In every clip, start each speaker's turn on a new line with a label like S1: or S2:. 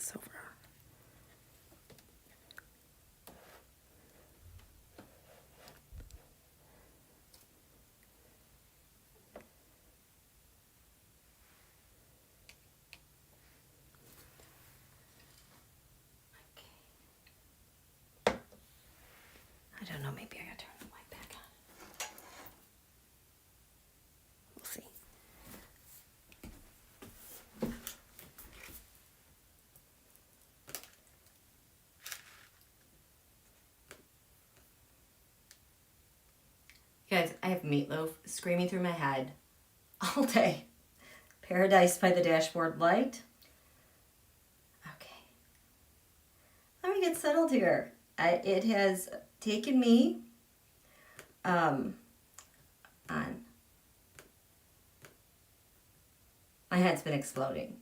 S1: this over. I don't know, maybe I gotta turn the light back on. We'll see. Guys, I have meatloaf screaming through my head all day. Paradise by the dashboard light. Okay. Let me get settled here. It has taken me on. My head's been exploding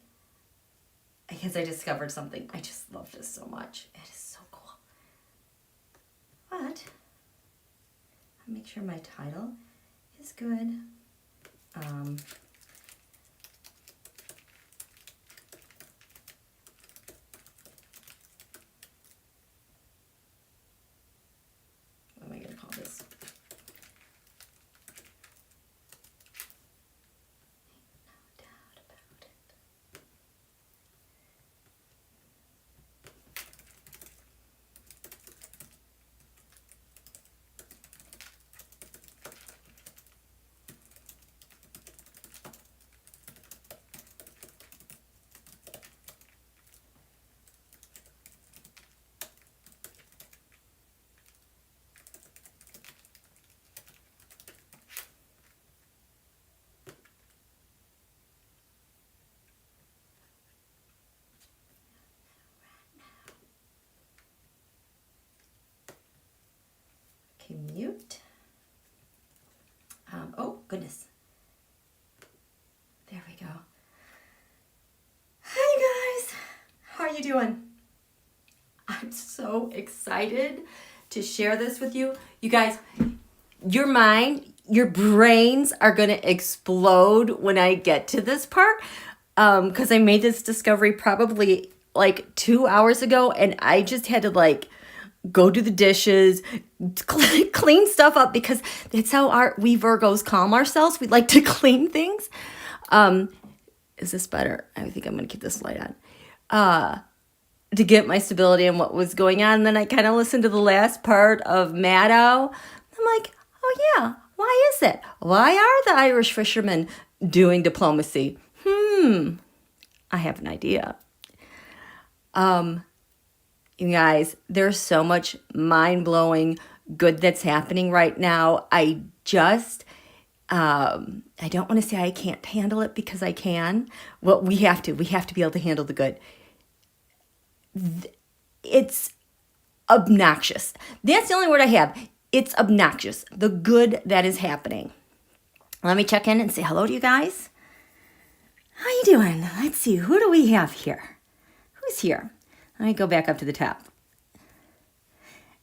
S1: because I discovered something. I just love this so much. It is so cool. But I'll make sure my title is good. What am I going to call this? No doubt about it. Mute. Oh, goodness. There we go. Hi, guys. How are you doing? I'm so excited to share this with you. You guys, your mind, your brains are going to explode when I get to this part because I made this discovery probably like 2 hours ago, and I just had to like go do the dishes, clean stuff up, because that's how we Virgos calm ourselves. We like to clean things. Is this better? I think I'm going to keep this light on. To get my stability and what was going on. And then I kind of listened to the last part of Maddow. I'm like, oh yeah, why is it? Why are the Irish fishermen doing diplomacy? I have an idea. You guys, there's so much mind-blowing good that's happening right now. I don't want to say I can't handle it, because I can. Well, we have to be able to handle the good. It's obnoxious. That's the only word I have. It's obnoxious. The good that is happening. Let me check in and say hello to you guys. How you doing? Let's see. Who do we have here? Who's here? Let me go back up to the top.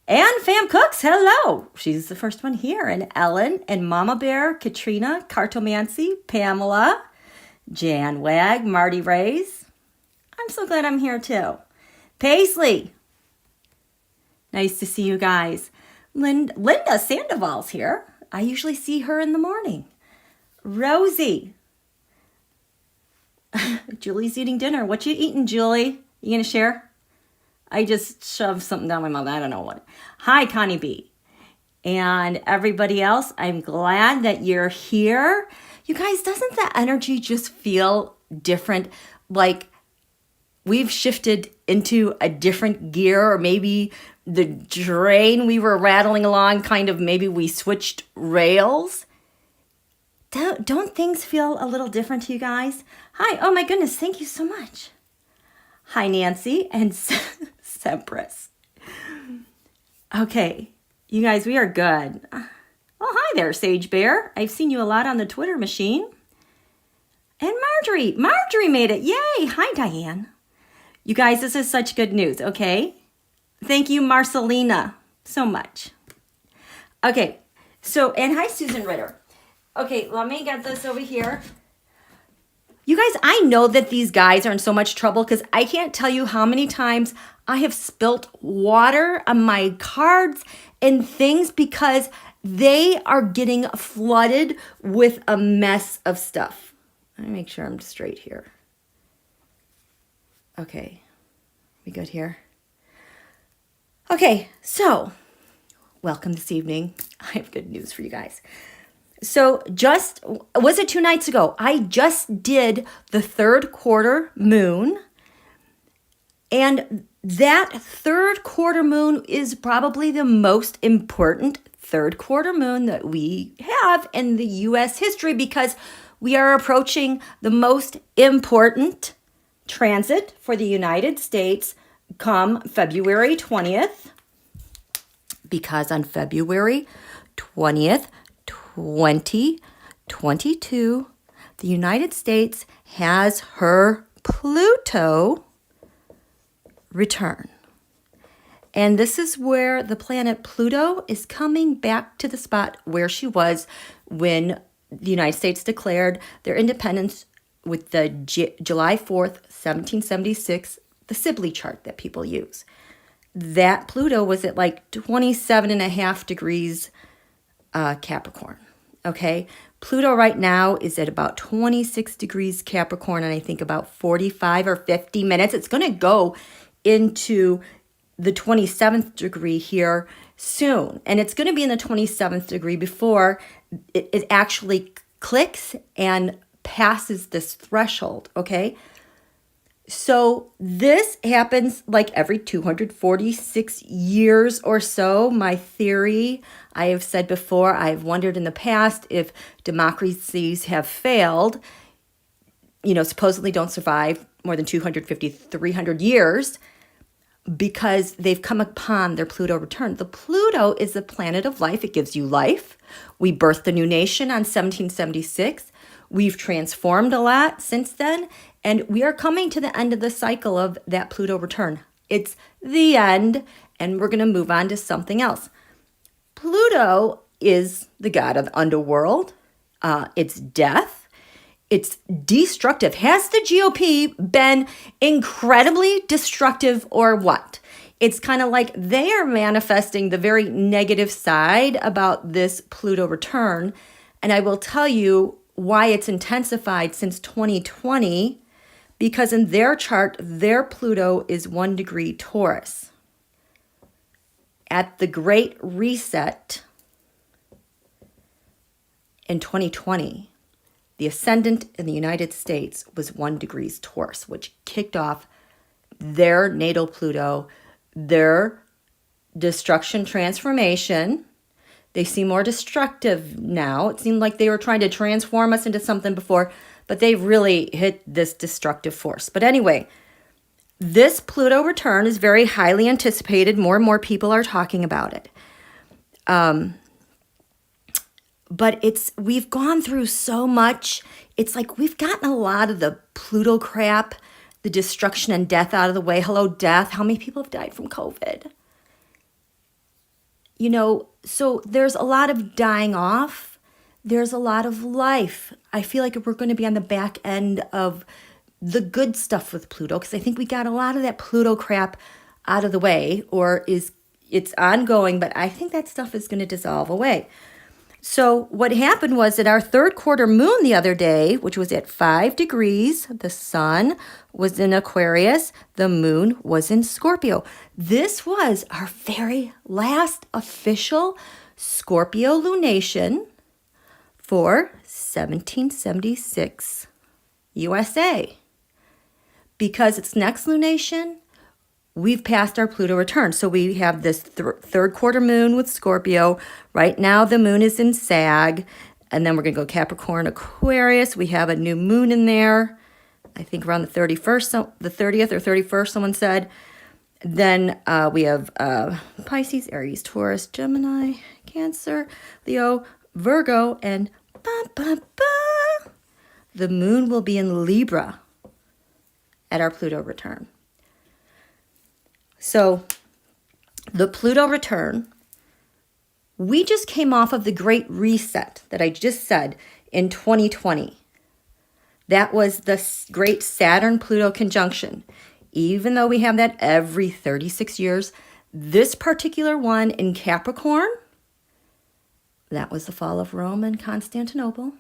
S1: And Fam Cooks, hello. She's the first one here. And Ellen and Mama Bear, Katrina, Cartomancy, Pamela, Jan Wag, Martie Rays. I'm so glad I'm here too. Paisley. Nice to see you guys. Linda Sandoval's here. I usually see her in the morning. Rosie. Julie's eating dinner. What you eating, Julie? You gonna share? I just shoved something down my mouth. I don't know what. Hi, Connie B. And everybody else, I'm glad that you're here. You guys, doesn't the energy just feel different? Like we've shifted into a different gear, or maybe the train we were rattling along, kind of maybe we switched rails. Don't things feel a little different to you guys? Hi. Oh my goodness. Thank you so much. Hi, Nancy and Sempress. Okay, you guys, we are good. Oh, hi there, Sage Bear. I've seen you a lot on the Twitter machine. And Marjorie made it. Yay. Hi, Diane. You guys, this is such good news, okay? Thank you, Marcelina, so much. Okay, so, and hi, Susan Ritter. Okay, let me get this over here. You guys, I know that these guys are in so much trouble because I can't tell you how many times I have spilt water on my cards and things because they are getting flooded with a mess of stuff. Let me make sure I'm straight here. Okay, we good here? Okay, so welcome this evening. I have good news for you guys. So was it 2 nights ago? I just did the third quarter moon. And that third quarter moon is probably the most important third quarter moon that we have in the U.S. history because we are approaching the most important transit for the United States come February 20th. Because on February 20th, 2022, the United States has her Pluto return. And this is where the planet Pluto is coming back to the spot where she was when the United States declared their independence with the July 4th, 1776, the Sibley chart that people use. That Pluto was at like 27.5 degrees Capricorn. Okay, Pluto right now is at about 26 degrees Capricorn, and I think about 45 or 50 minutes. It's going to go into the 27th degree here soon, and it's going to be in the 27th degree before it actually clicks and passes this threshold. Okay, so this happens like every 246 years or so. My theory, I have said before, I've wondered in the past if democracies have failed, supposedly don't survive more than 250, 300 years because they've come upon their Pluto return. The Pluto is the planet of life. It gives you life. We birthed a new nation on 1776. We've transformed a lot since then, and we are coming to the end of the cycle of that Pluto return. It's the end, and we're going to move on to something else. Pluto is the god of the underworld. It's death. It's destructive. Has the GOP been incredibly destructive or what? It's kind of like they are manifesting the very negative side about this Pluto return, and I will tell you why it's intensified since 2020, because in their chart, their Pluto is 1 degree Taurus. At the Great Reset in 2020, the ascendant in the United States was 1 degree Taurus, which kicked off their natal Pluto, their destruction transformation. They seem more destructive now. It seemed like they were trying to transform us into something before, but they really hit this destructive force. But anyway, this Pluto return is very highly anticipated. More and more people are talking about it. But we've gone through so much. It's like we've gotten a lot of the Pluto crap, the destruction and death out of the way. Hello, death. How many people have died from COVID? So there's a lot of dying off. There's a lot of life. I feel like we're going to be on the back end of the good stuff with Pluto because I think we got a lot of that Pluto crap out of the way, or it's ongoing, but I think that stuff is going to dissolve away. So what happened was that our third quarter moon the other day, which was at 5 degrees, the sun was in Aquarius, the moon was in Scorpio. This was our very last official Scorpio lunation for 1776 USA. Because it's next lunation, we've passed our Pluto return. So we have this third quarter moon with Scorpio. Right now, the moon is in Sag. And then we're going to go Capricorn, Aquarius. We have a new moon in there. I think around the 31st, so the 30th or 31st, someone said. Then we have Pisces, Aries, Taurus, Gemini, Cancer, Leo, Virgo, and the moon will be in Libra at our Pluto return. So the Pluto return, we just came off of the Great Reset that I just said in 2020. That was the great Saturn-Pluto conjunction. Even though we have that every 36 years, this particular one in Capricorn, that was the fall of Rome and Constantinople,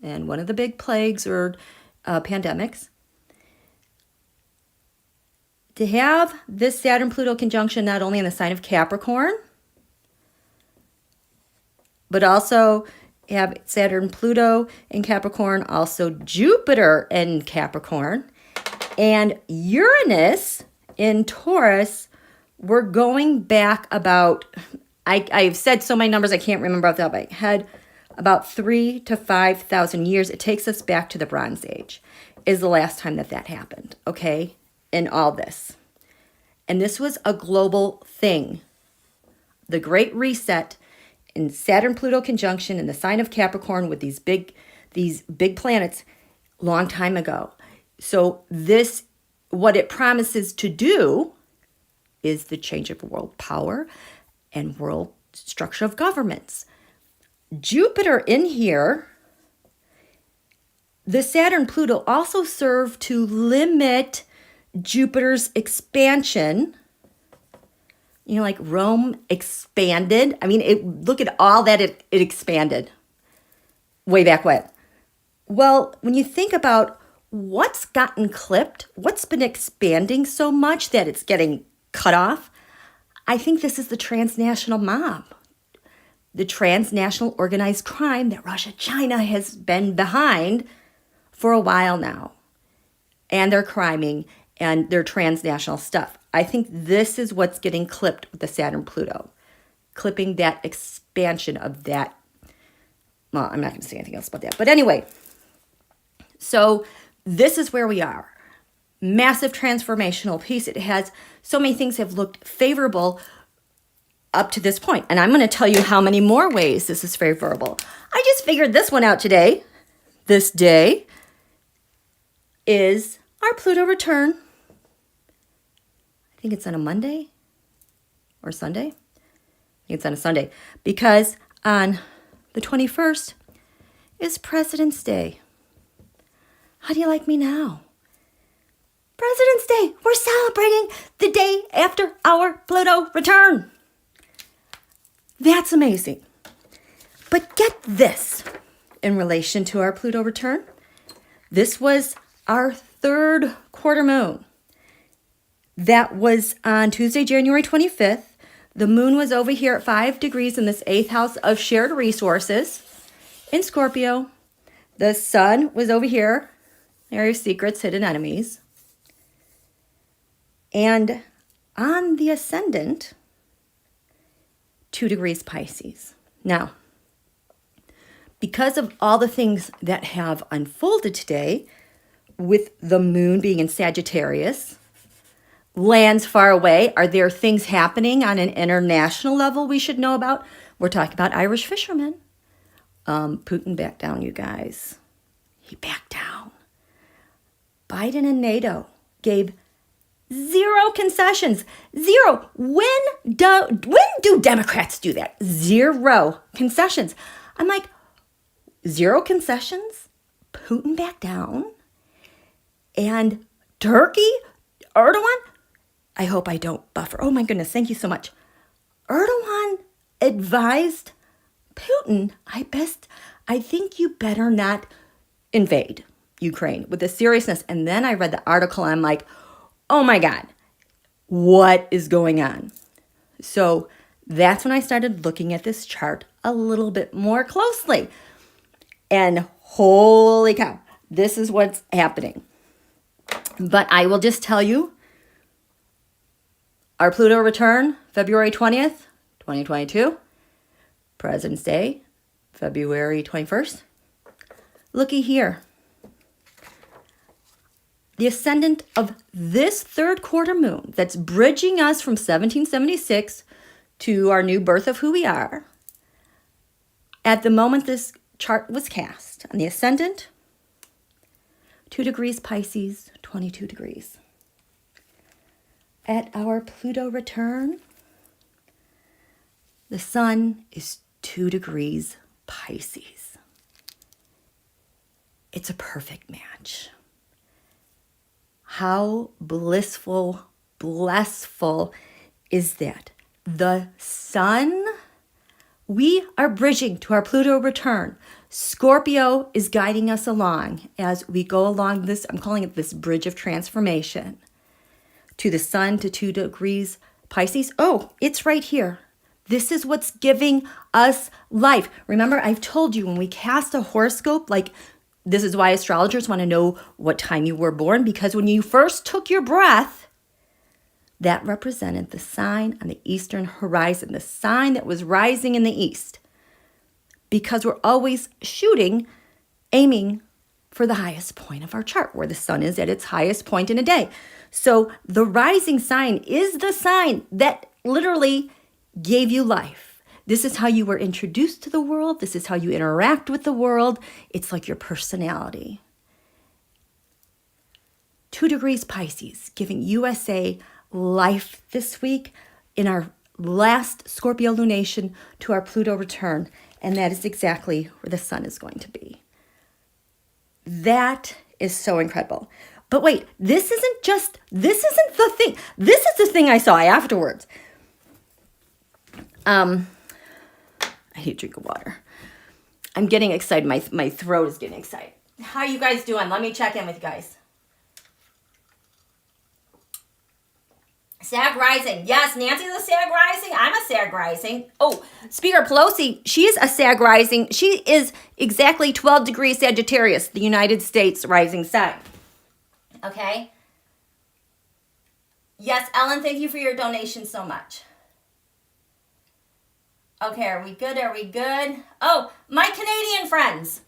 S1: and one of the big plagues or pandemics. To have this Saturn-Pluto conjunction not only in the sign of Capricorn, but also have Saturn-Pluto in Capricorn, also Jupiter in Capricorn, and Uranus in Taurus. We're going back about, I've said so many numbers I can't remember off the top of my head, about 3,000 to 5,000 years. It takes us back to the Bronze Age is the last time that happened, okay, in all this. And this was a global thing. The Great Reset in Saturn-Pluto conjunction in the sign of Capricorn with these big planets long time ago. So this, what it promises to do is the change of world power and world structure of governments. Jupiter in here, the Saturn-Pluto also serve to limit Jupiter's expansion. You know, like Rome expanded. I mean, look at all that it expanded way back when. Well, when you think about what's gotten clipped, what's been expanding so much that it's getting cut off, I think this is the transnational mob, the transnational organized crime that Russia, China has been behind for a while now. And they're criming and their transnational stuff. I think this is what's getting clipped with the Saturn-Pluto, clipping that expansion of that. Well, I'm not going to say anything else about that. But anyway, so this is where we are. Massive transformational piece. It has, so many things have looked favorable up to this point. And I'm going to tell you how many more ways this is favorable. I just figured this one out today. This day is our Pluto return. I think it's on a Monday or Sunday. I think it's on a Sunday because on the 21st is President's Day. How do you like me now? President's Day. We're celebrating the day after our Pluto return. That's amazing. But get this in relation to our Pluto return. This was our third quarter moon. That was on Tuesday, January 25th. The moon was over here at 5 degrees in this 8th house of shared resources in Scorpio. The sun was over here, area of secrets, hidden enemies. And on the ascendant, 2 degrees Pisces. Now, because of all the things that have unfolded today, with the moon being in Sagittarius, lands far away, are there things happening on an international level we should know about? We're talking about Irish fishermen. Putin backed down, you guys. He backed down. Biden and NATO gave 0 concessions. 0. When do Democrats do that? 0 concessions. I'm like, 0 concessions? Putin backed down? And Turkey? Erdogan? I hope I don't buffer. Oh my goodness, thank you so much. Erdogan advised Putin, I think you better not invade Ukraine with the seriousness. And then I read the article and I'm like, oh my God, what is going on? So that's when I started looking at this chart a little bit more closely. And holy cow, this is what's happening. But I will just tell you, our Pluto return, February 20th, 2022. President's Day, February 21st. Looky here. The ascendant of this third quarter moon that's bridging us from 1776 to our new birth of who we are. At the moment this chart was cast, on the ascendant, 2 degrees Pisces, 22 degrees. At our Pluto return, the sun is 2 degrees Pisces. It's a perfect match. How blissful is that? The sun, we are bridging to our Pluto return. Scorpio is guiding us along as we go along this, I'm calling it this bridge of transformation, to the sun, to 2 degrees Pisces. Oh, it's right here. This is what's giving us life. Remember, I've told you when we cast a horoscope, like this is why astrologers want to know what time you were born, because when you first took your breath, that represented the sign on the eastern horizon, the sign that was rising in the east. Because we're always aiming for the highest point of our chart, where the sun is at its highest point in a day. So the rising sign is the sign that literally gave you life. This is how you were introduced to the world. This is how you interact with the world. It's like your personality. 2 degrees Pisces, giving USA life this week in our last Scorpio lunation to our Pluto return. And that is exactly where the sun is going to be. That is so incredible. But wait, this isn't the thing. This is the thing I saw afterwards. I need a drink of water. I'm getting excited. My throat is getting excited. How you guys doing? Let me check in with you guys. Sag Rising. Yes, Nancy's a Sag Rising. I'm a Sag Rising. Oh, Speaker Pelosi, she's a Sag Rising. She is exactly 12 degrees Sagittarius, the United States rising sign. Okay? Yes, Ellen, thank you for your donation so much. Okay, are we good? Are we good? Oh, my Canadian friends.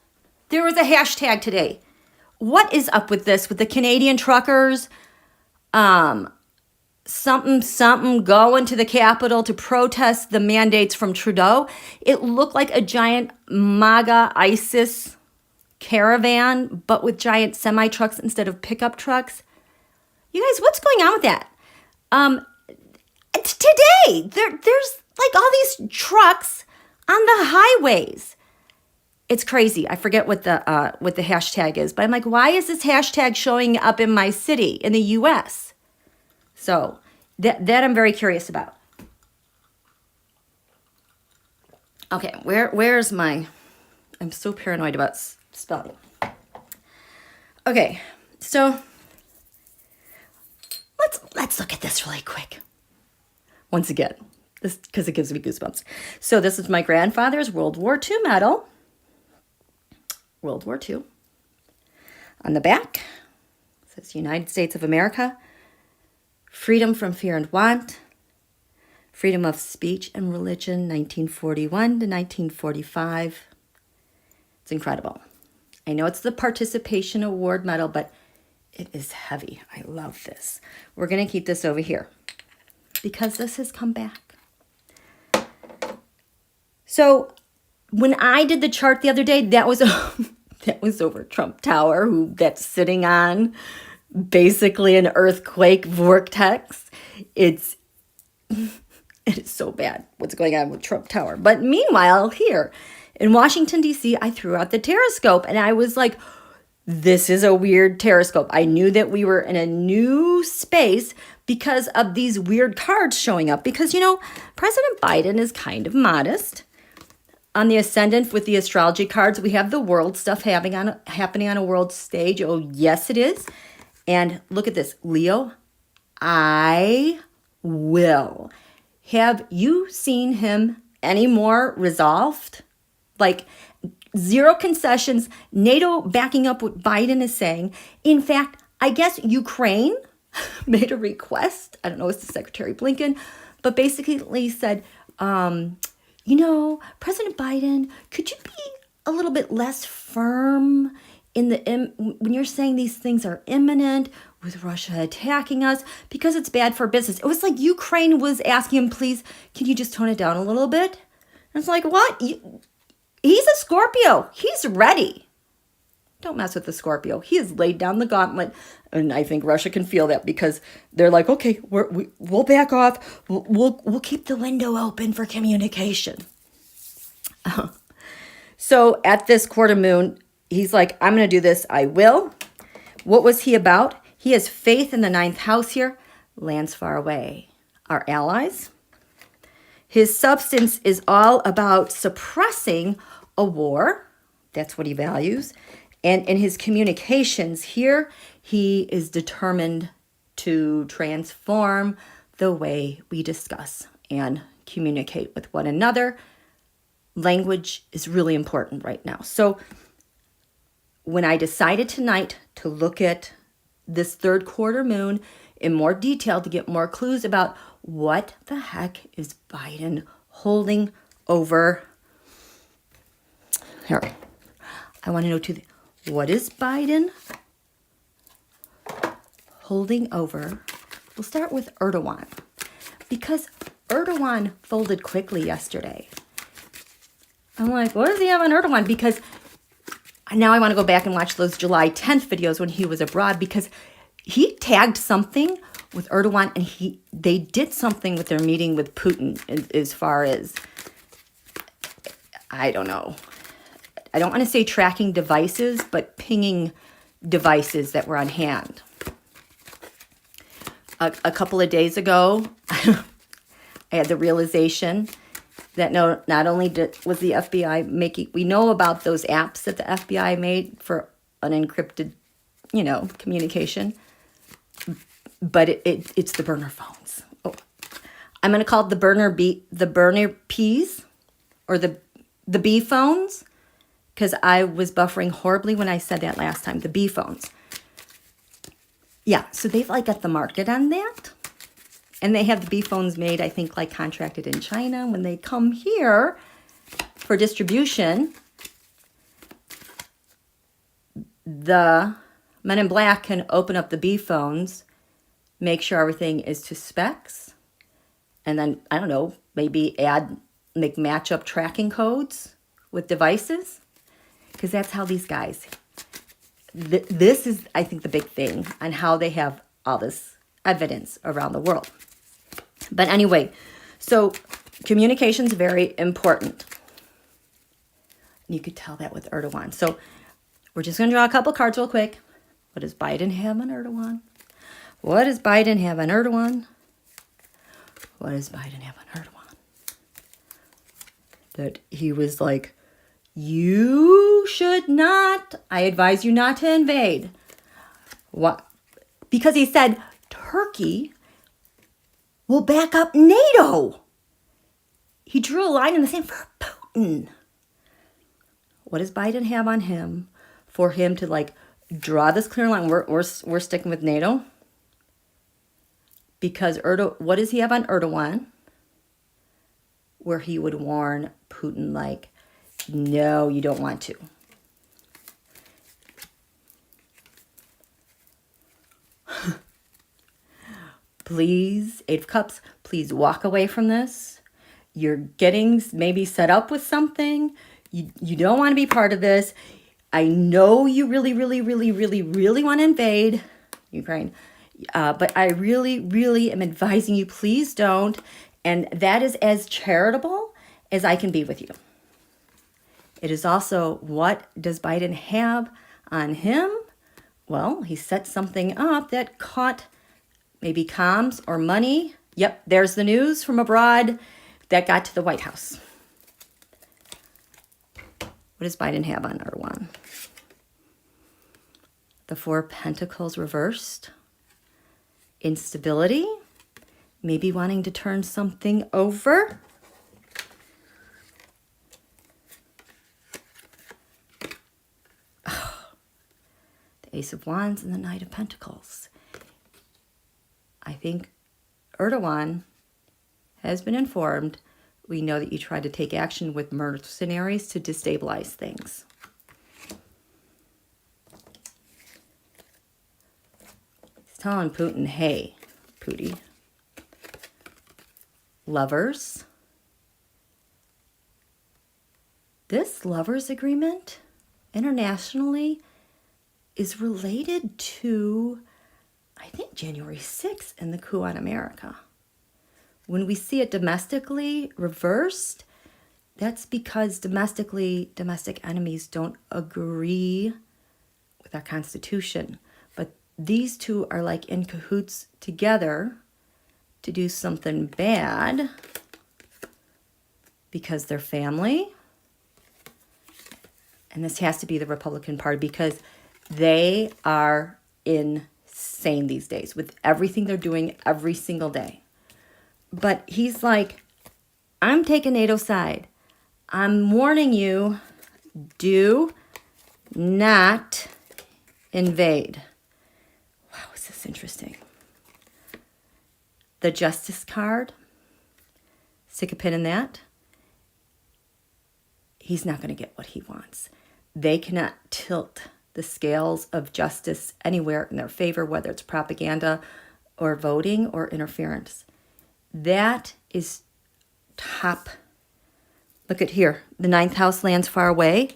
S1: There was a hashtag today. What is up with this, with the Canadian truckers? Something going to the Capitol to protest the mandates from Trudeau. It looked like a giant MAGA ISIS caravan, but with giant semi-trucks instead of pickup trucks. You guys, what's going on with that? Today, there's like all these trucks on the highways. It's crazy. I forget what the hashtag is, but I'm like, why is this hashtag showing up in my city in the U.S.? So that I'm very curious about. Okay, where's my? I'm so paranoid about spelling. Okay, so let's look at this really quick. Once again, this because it gives me goosebumps. So this is my grandfather's World War II medal. World War II. On the back, it says United States of America. Freedom from fear and want. Freedom of speech and religion, 1941 to 1945. It's incredible. I know it's the Participation Award medal, but it is heavy. I love this. We're going to keep this over here because this has come back. So when I did the chart the other day, that was over Trump Tower, that's sitting on basically an earthquake vortex. It is so bad what's going on with Trump Tower. But meanwhile, here in Washington, D.C., I threw out the Tarotscope, and I was like, this is a weird Tarotscope. I knew that we were in a new space because of these weird cards showing up. Because, President Biden is kind of modest. On the ascendant with the astrology cards, we have the world stuff happening on a world stage. Oh, yes, it is. And look at this, Leo, I will. Have you seen him any more resolved? Like zero concessions, NATO backing up what Biden is saying. In fact, I guess Ukraine made a request. I don't know, it's the Secretary Blinken, but basically said, President Biden, could you be a little bit less firm when you're saying these things are imminent with Russia attacking us because it's bad for business? It was like Ukraine was asking him, please, can you just tone it down a little bit? And it's like, what? He's a Scorpio. He's ready. Don't mess with the Scorpio. He has laid down the gauntlet. And I think Russia can feel that because they're like, okay, we'll back off. We'll keep the window open for communication. So at this quarter moon, he's like, I'm going to do this. I will. What was he about? He has faith in the 9th house here. Lands far away. Our allies. His substance is all about suppressing a war. That's what he values. And in his communications here, he is determined to transform the way we discuss and communicate with one another. Language is really important right now. So when I decided tonight to look at this 3rd quarter moon in more detail to get more clues about what the heck is Biden holding over. Here, I want to know two things. What is Biden holding over? We'll start with Erdogan, because Erdogan folded quickly yesterday. I'm like, what does he have on Erdogan? Because now I want to go back and watch those July 10th videos when he was abroad, because he tagged something with Erdogan, and they did something with their meeting with Putin as far as, I don't know. I don't want to say tracking devices, but pinging devices that were on hand. A couple of days ago, I had the realization that not only was the FBI making, we know about those apps that the FBI made for unencrypted, communication, but it's the burner phones. Oh, I'm going to call it the burner P's, or the B phones, because I was buffering horribly when I said that last time, the B phones. Yeah, so they've got the market on that. And they have the B phones made, I think, contracted in China. When they come here for distribution, the men in black can open up the B phones, make sure everything is to specs, and then, I don't know, maybe make match-up tracking codes with devices. Because that's how these guys, this is, I think, the big thing on how they have all this evidence around the world. But anyway, so communication is very important. And you could tell that with Erdogan. So we're just going to draw a couple cards real quick. What does Biden have on Erdogan? What does Biden have on Erdogan? What does Biden have on Erdogan? That he was like, you should not, I advise you not to invade. What? Because he said Turkey will back up NATO. He drew a line in the sand for Putin. What does Biden have on him for him to draw this clear line? We're sticking with NATO. Because what does he have on Erdogan? Where he would warn Putin no, you don't want to. Please, 8 of Cups, please walk away from this. You're getting maybe set up with something. You don't want to be part of this. I know you really, really, really, really, really want to invade Ukraine. But I really, really am advising you, please don't. And that is as charitable as I can be with you. It is also, what does Biden have on him? Well, he set something up that caught maybe comms or money. Yep, there's the news from abroad that got to the White House. What does Biden have on Erdogan? The 4 of Pentacles reversed. Instability. Maybe wanting to turn something over. The Ace of Wands and the Knight of Pentacles. I think Erdogan has been informed. We know that you tried to take action with mercenaries to destabilize things. He's telling Putin, hey, Pootie. Lovers. This lovers agreement internationally is related to, I think, January 6th and the coup on America. When we see it domestically reversed, that's because domestic enemies don't agree with our Constitution. But these two are like in cahoots together to do something bad because they're family. And this has to be the Republican Party because they are insane these days with everything they're doing every single day. But he's like, I'm taking NATO's side. I'm warning you, do not invade. Wow, is this interesting? The Justice card, stick a pin in that. He's not going to get what he wants. They cannot tilt the scales of justice anywhere in their favor, whether it's propaganda or voting or interference. That is top. Look at here. The 9th house lands far away.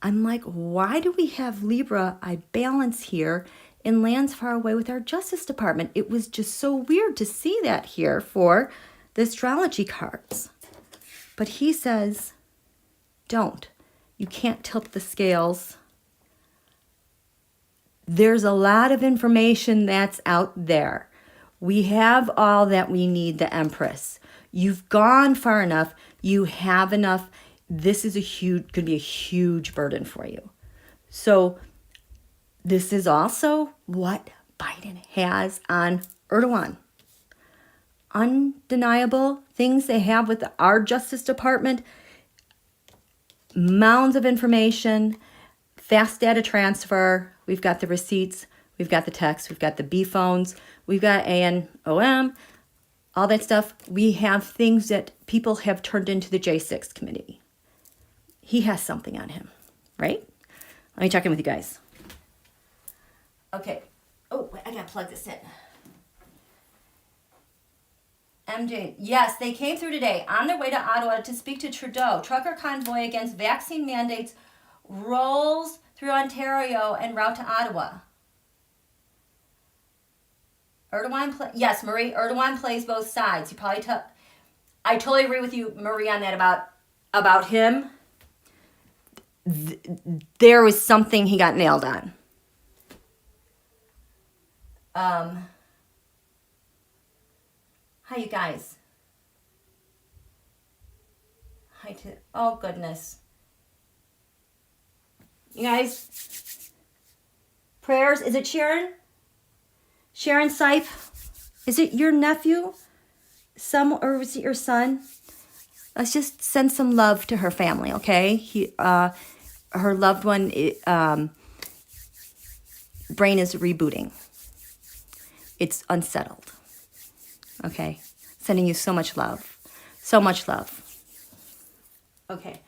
S1: I'm like, why do we have Libra, I balance here, and lands far away with our Justice Department? It was just so weird to see that here for the astrology cards. But he says, don't. You can't tilt the scales. There's a lot of information that's out there. We have all that we need, the Empress. You've gone far enough. You have enough. This is going to be a huge burden for you. So this is also what Biden has on Erdogan. Undeniable things they have with our Justice Department. Mounds of information, fast data transfer. We've got the receipts. We've got the text. We've got the B phones. We've got ANOM. All that stuff. We have things that people have turned into the J6 committee. He has something on him, right? Let me check in with you guys. Okay. Oh, I gotta plug this in. MJ, yes, they came through today on their way to Ottawa to speak to Trudeau. Trucker convoy against vaccine mandates rolls through Ontario en route to Ottawa. Yes, Marie, Erdogan plays both sides. You probably I totally agree with you, Marie, on that about him. There was something he got nailed on. Hi, you guys. Oh, goodness. You guys, prayers. Is it Sharon? Sharon Sipe? Is it your nephew? Or was it your son? Let's just send some love to her family, okay? Her loved one, brain is rebooting. It's unsettled. Okay? Sending you so much love. So much love. Okay.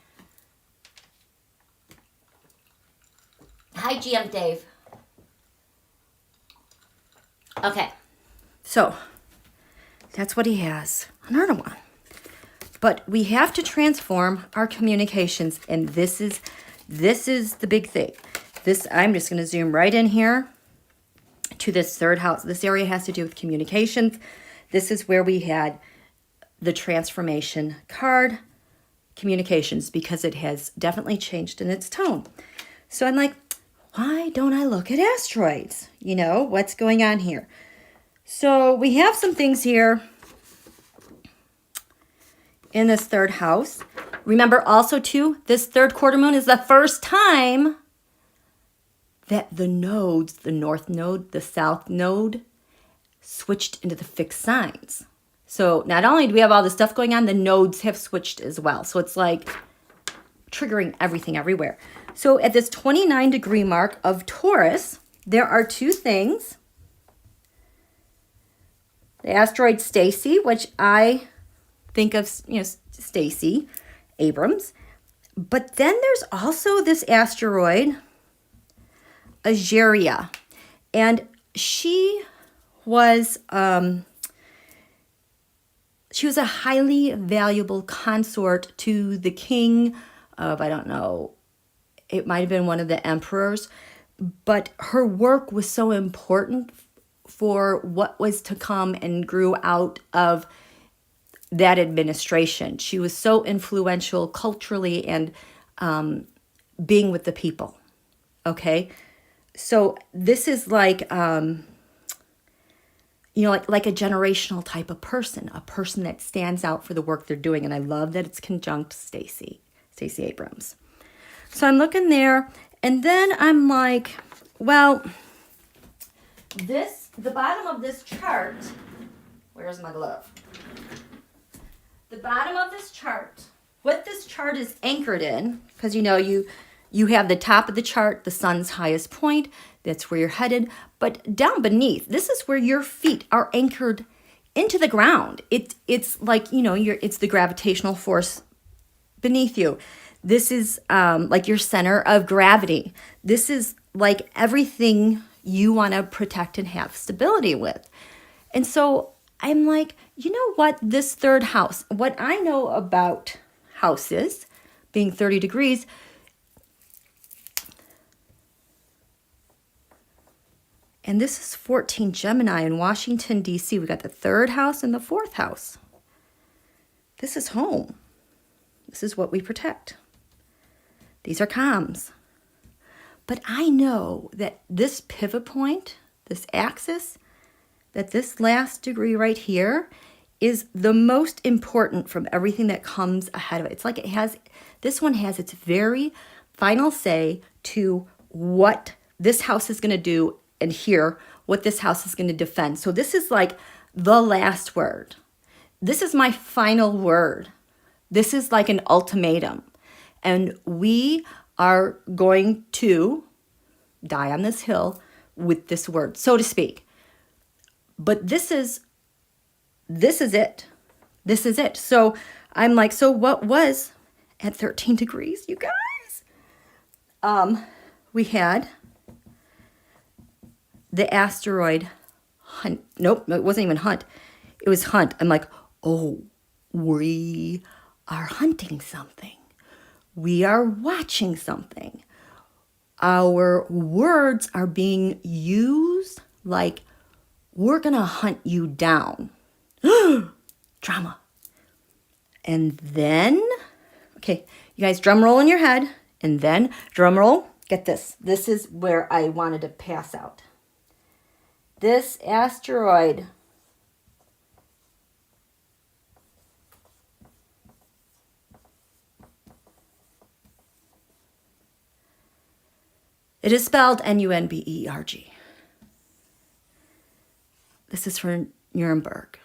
S1: Hi, GM Dave. Okay. So, that's what he has. Another one. But we have to transform our communications, and this is the big thing. I'm just going to zoom right in here to this third house. This area has to do with communications. This is where we had the transformation card, communications, because it has definitely changed in its tone. So I'm like, why don't I look at asteroids? You know, what's going on here? So we have some things here in this third house. Remember also too, this third quarter moon is the first time that the nodes, the north node, the south node, switched into the fixed signs. So not only do we have all this stuff going on, the nodes have switched as well. So it's like triggering everything everywhere. So at this 29-degree mark of Taurus, there are two things. The asteroid Stacy, which I think of, Stacey Abrams. But then there's also this asteroid, Ageria. And she was a highly valuable consort to the king of, I don't know, it might have been one of the emperors, but her work was so important for what was to come and grew out of that administration. She was so influential culturally and being with the people. Okay, so this is like, you know, like a generational type of person, a person that stands out for the work they're doing. And I love that it's conjunct Stacey Abrams. So I'm looking there, and then I'm like, well, the bottom of this chart, where's my glove? The bottom of this chart, what this chart is anchored in, because you know, you have the top of the chart, the sun's highest point, that's where you're headed, but down beneath, this is where your feet are anchored into the ground. It's like, you know, it's the gravitational force beneath you. This is like your center of gravity. This is like everything you want to protect and have stability with. And so I'm like, you know what, this third house, what I know about houses being 30 degrees, and this is 14 Gemini in Washington, D.C. We got the third house and the fourth house. This is home. This is what we protect. These are comms. But I know that this pivot point, this axis, that this last degree right here is the most important from everything that comes ahead of it. It's like this one has its very final say to what this house is going to do, and here, what this house is going to defend. So this is like the last word. This is my final word. This is like an ultimatum. And we are going to die on this hill with this word, so to speak. But this is it. This is it. So I'm like, so what was at 13 degrees, you guys? We had the asteroid hunt. Nope, it wasn't even hunt. It was hunt. I'm like, oh, we are hunting something. We are watching something. Our words are being used like we're going to hunt you down. Drama. And then, okay, you guys drum roll in your head. And then, drum roll, get this. This is where I wanted to pass out. This asteroid it is spelled Nünberg. This is for Nuremberg,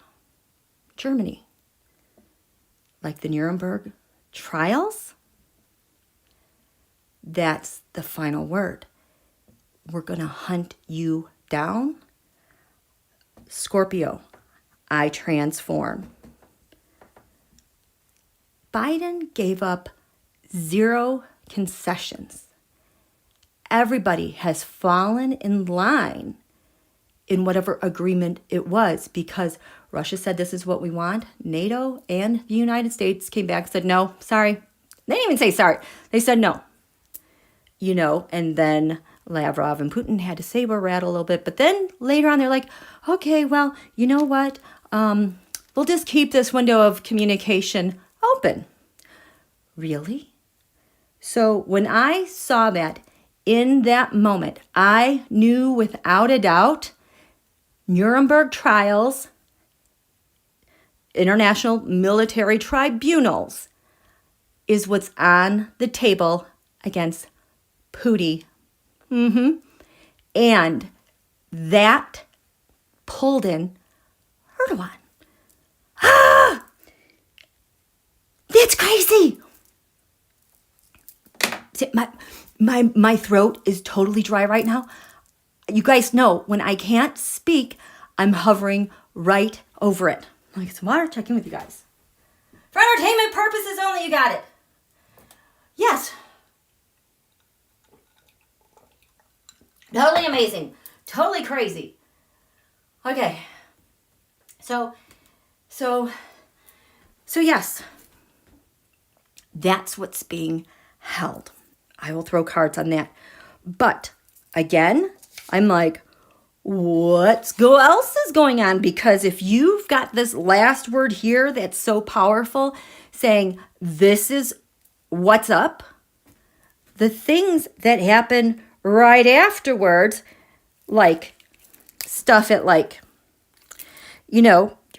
S1: Germany. Like the Nuremberg trials, that's the final word. We're going to hunt you down. Scorpio, I transform. Biden gave up 0 concessions. Everybody has fallen in line in whatever agreement it was, because Russia said this is what we want. NATO and the United States came back and said, no, sorry. They didn't even say sorry. They said no. You know, and then Lavrov and Putin had to saber rattle a little bit. But then later on, they're like, okay, well, you know what? We'll just keep this window of communication open. Really? So when I saw that, in that moment, I knew without a doubt, Nuremberg trials, international military tribunals, is what's on the table against Putin. And that pulled in Erdogan. That's crazy. See, my throat is totally dry right now. You guys know when I can't speak, I'm hovering right over it. I'll get some water, check in with you guys. For entertainment purposes only, you got it. Yes. Totally amazing. Totally crazy. Okay. So yes. That's what's being held. I will throw cards on that. But again, I'm like, what else is going on? Because if you've got this last word here that's so powerful, saying this is what's up, the things that happen right afterwards, like stuff at like,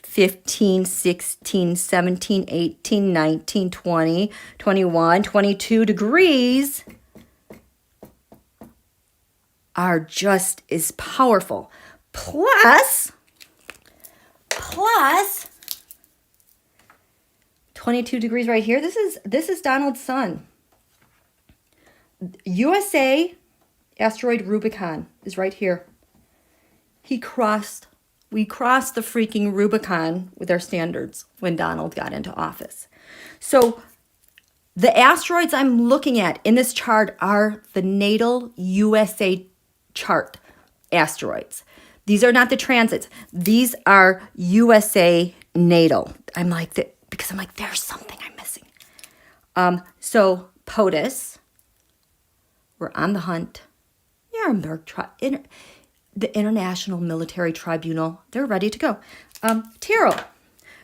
S1: 15, 16, 17, 18, 19, 20, 21, 22 degrees are just as powerful. Plus 22 degrees right here. This is Donald's sun. USA asteroid Rubicon is right here. We crossed the freaking Rubicon with our standards when Donald got into office. So the asteroids I'm looking at in this chart are the natal USA chart asteroids. These are not the transits. These are USA natal. Because I'm like, there's something I'm missing. So POTUS, we're on the hunt. Nünberg, the International Military Tribunal, they're ready to go. Tarot,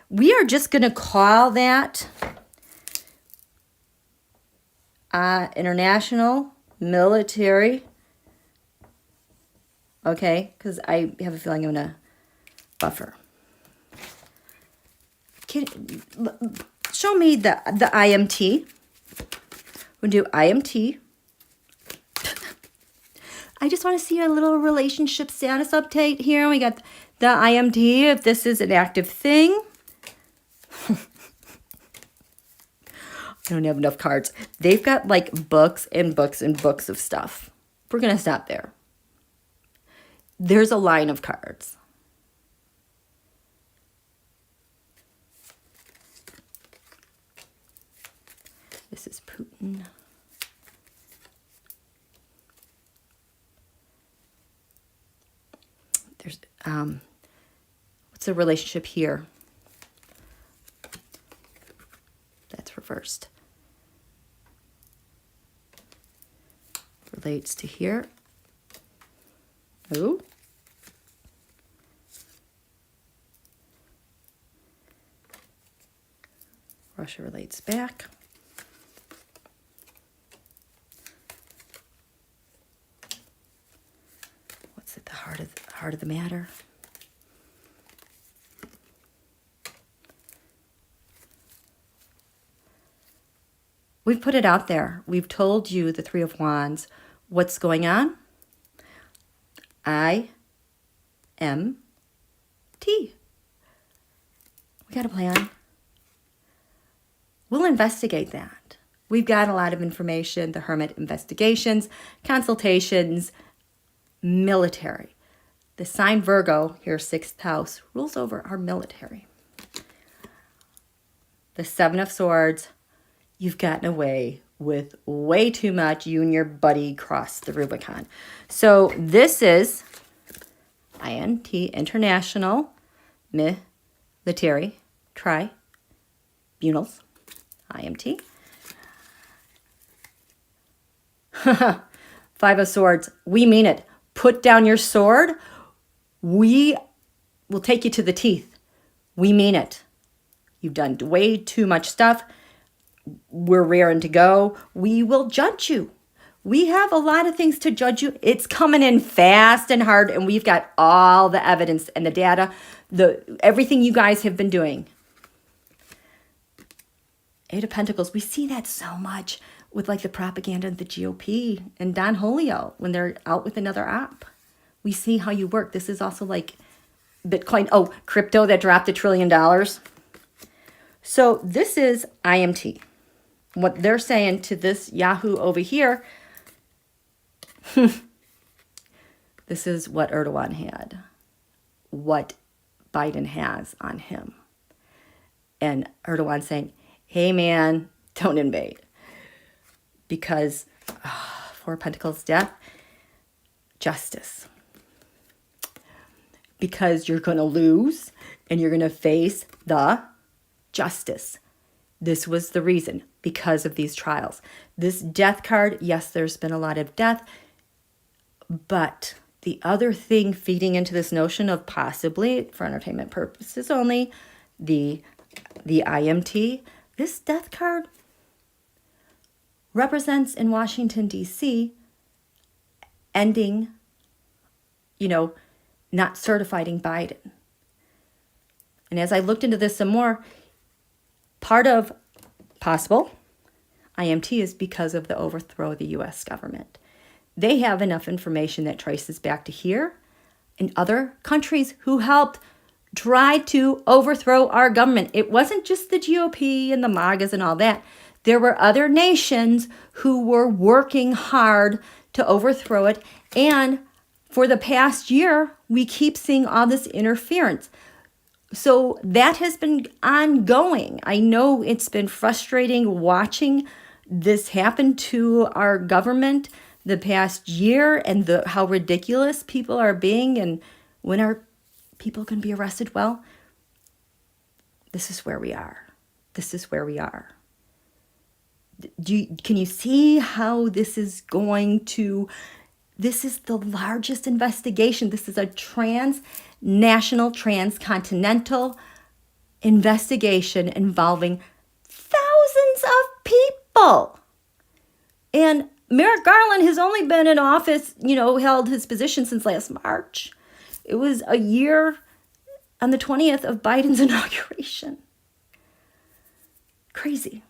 S1: we are just going to call that International Military. Okay, because I have a feeling I'm going to buffer. Show me the IMT. We'll do IMT. I just want to see a little relationship status update here. We got the IMT, if this is an active thing. I don't have enough cards. They've got like books and books and books of stuff. We're going to stop there. There's a line of cards. This is Putin. There's, what's the relationship here? That's reversed. Relates to here. Oh. Russia relates back. What's at the heart of the matter? We've put it out there. We've told you, the Three of Wands, what's going on. IMT. We got a plan. We'll investigate that. We've got a lot of information, the Hermit investigations, consultations, military. The sign Virgo, here, 6th house, rules over our military. The Seven of Swords, you've gotten away with way too much. You and your buddy crossed the Rubicon. So this is INT, International Military Tribunals, IMT. Five of Swords, we mean it. Put down your sword. We will take you to the teeth. We mean it. You've done way too much stuff. We're raring to go. We will judge you. We have a lot of things to judge you. It's coming in fast and hard, and we've got all the evidence and the data, everything you guys have been doing. Eight of Pentacles, we see that so much with like the propaganda of the GOP and Don Julio when they're out with another op. We see how you work. This is also like Bitcoin. Oh, crypto that dropped $1 trillion. So this is IMT. What they're saying to this Yahoo over here, this is what Erdogan had, what Biden has on him. And Erdogan saying, hey man, don't invade. Because Four of Pentacles, death, justice. Because you're going to lose and you're going to face the justice. This was the reason, because of these trials. This death card, yes, there's been a lot of death, but the other thing feeding into this notion of possibly, for entertainment purposes only, the IMT, this death card represents in Washington, D.C., ending, not certifying Biden. And as I looked into this some more, part of possible IMT is because of the overthrow of the U.S. government. They have enough information that traces back to here and other countries who helped try to overthrow our government. It wasn't just the GOP and the MAGAs and all that. There were other nations who were working hard to overthrow it. And for the past year, we keep seeing all this interference. So that has been ongoing. I know it's been frustrating watching this happen to our government the past year and how ridiculous people are being and when are people going to be arrested. Well, this is where we are. This is where we are. Can you see how this is going to... This is the largest investigation. This is a transnational, transcontinental investigation involving thousands of people. And Merrick Garland has only been in office, held his position since last March. It was a year on the 20th of Biden's inauguration. Crazy.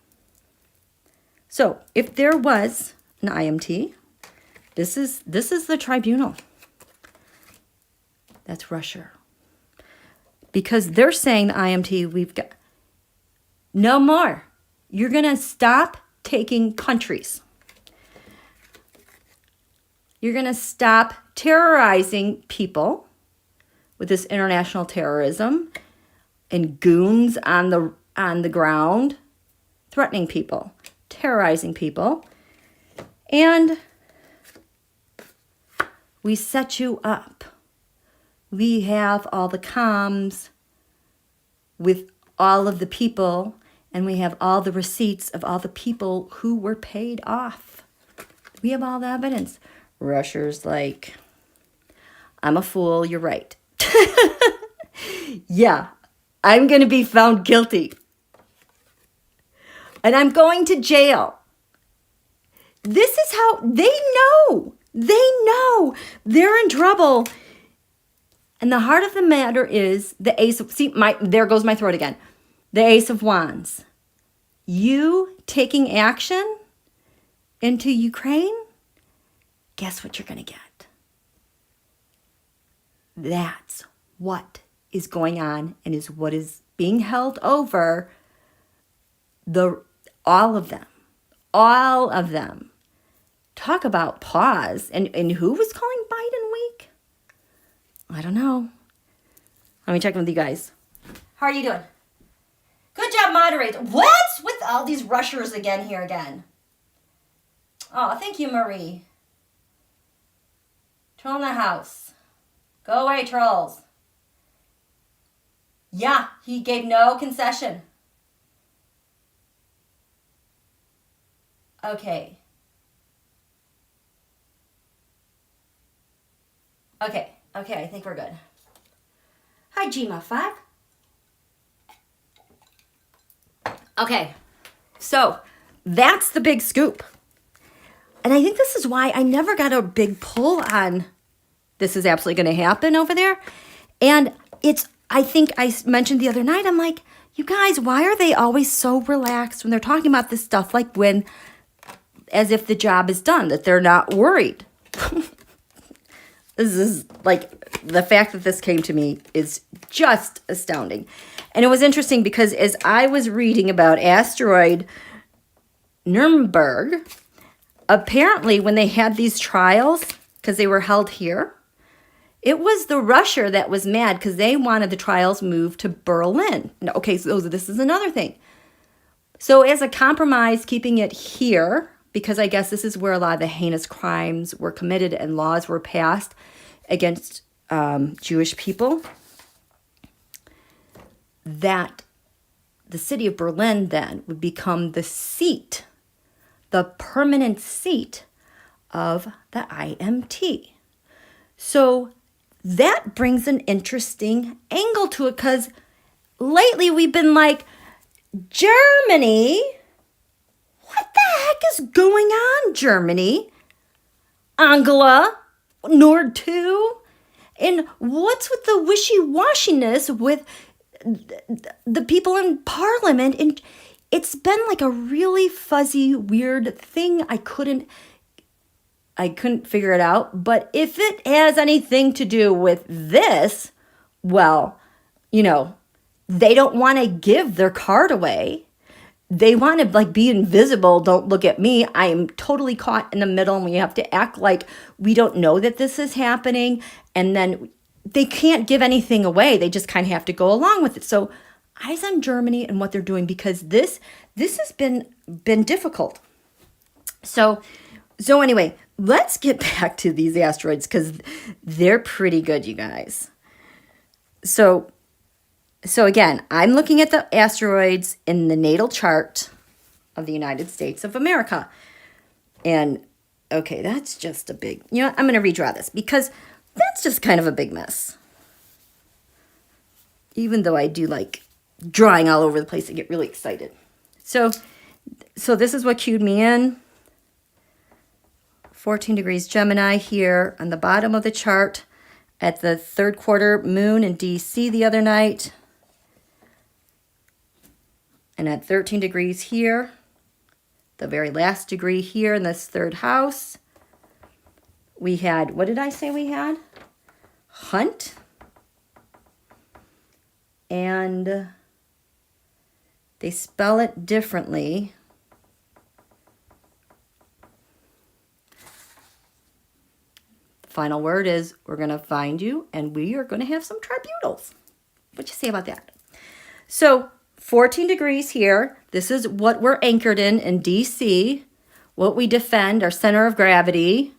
S1: So if there was an IMT, this is the tribunal. That's Russia. Because they're saying the IMT, we've got no more. You're going to stop taking countries. You're going to stop terrorizing people with this international terrorism and goons on the ground, threatening people, terrorizing people. And we set you up. We have all the comms with all of the people, and we have all the receipts of all the people who were paid off. We have all the evidence. Russia's like, I'm a fool, you're right. Yeah, I'm going to be found guilty. And I'm going to jail. This is how they know. They know they're in trouble. And the heart of the matter is the ace of, there goes my throat again. The ace of wands. You taking action into Ukraine, guess what you're going to get? That's what is going on and is what is being held over all of them. All of them. Talk about pause. And who was calling Biden weak? I don't know. Let me check in with you guys. How are you doing? Good job, moderator. What's with all these rushers here again? Oh, thank you, Marie. Troll in the house. Go away, trolls. Yeah, he gave no concession. Okay. Okay, I think we're good. Hi, Gma5. Okay, so that's the big scoop. And I think this is why I never got a big pull on this is absolutely going to happen over there. And I think I mentioned the other night, I'm like, you guys, why are they always so relaxed when they're talking about this stuff? Like as if the job is done, that they're not worried. This is like, the fact that this came to me is just astounding. And it was interesting because as I was reading about asteroid Nünberg, apparently when they had these trials, because they were held here, it was the Russia that was mad because they wanted the trials moved to Berlin. Okay, so this is another thing. So as a compromise, keeping it here, because I guess this is where a lot of the heinous crimes were committed and laws were passed against Jewish people, that the city of Berlin then would become the seat, the permanent seat of the IMT. So that brings an interesting angle to it, because lately we've been like, Germany, what the heck is going on, Germany? Angela, Nord 2? And what's with the wishy-washiness with the people in Parliament? And it's been like a really fuzzy, weird thing. I couldn't figure it out. But if it has anything to do with this, well, you know, they don't want to give their card away. They want to like be invisible. Don't look at me. I am totally caught in the middle, and we have to act like we don't know that this is happening. And then they can't give anything away. They just kind of have to go along with it. So eyes on Germany and what they're doing, because this has been difficult. So anyway, let's get back to these asteroids, because they're pretty good, you guys. So again, I'm looking at the asteroids in the natal chart of the United States of America. And okay, that's just a big, you know, I'm going to redraw this because that's just kind of a big mess. Even though I do like drawing all over the place, I get really excited. So this is what cued me in. 14 degrees Gemini here on the bottom of the chart at the third quarter moon in DC the other night. And at 13 degrees here, the very last degree here in this third house, we had, what did I say we had? Hunt. And they spell it differently. The final word is, we're going to find you, and we are going to have some tribunals. What you say about that? So 14 degrees here. This is what we're anchored in DC, what we defend, our center of gravity,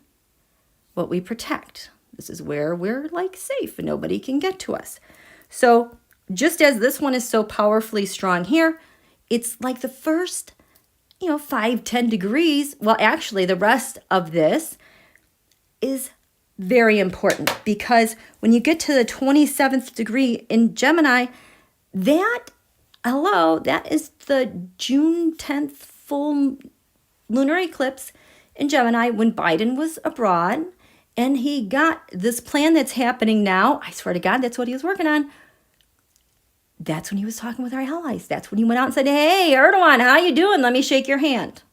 S1: what we protect. This is where we're like safe and nobody can get to us. So just as this one is so powerfully strong here, it's like the first, 5-10 degrees. Well, actually, the rest of this is very important, because when you get to the 27th degree in Gemini, that is the June 10th full lunar eclipse in Gemini when Biden was abroad, and he got this plan that's happening now. I swear to God, that's what he was working on. That's when he was talking with our allies. That's when he went out and said, hey, Erdogan, how you doing? Let me shake your hand.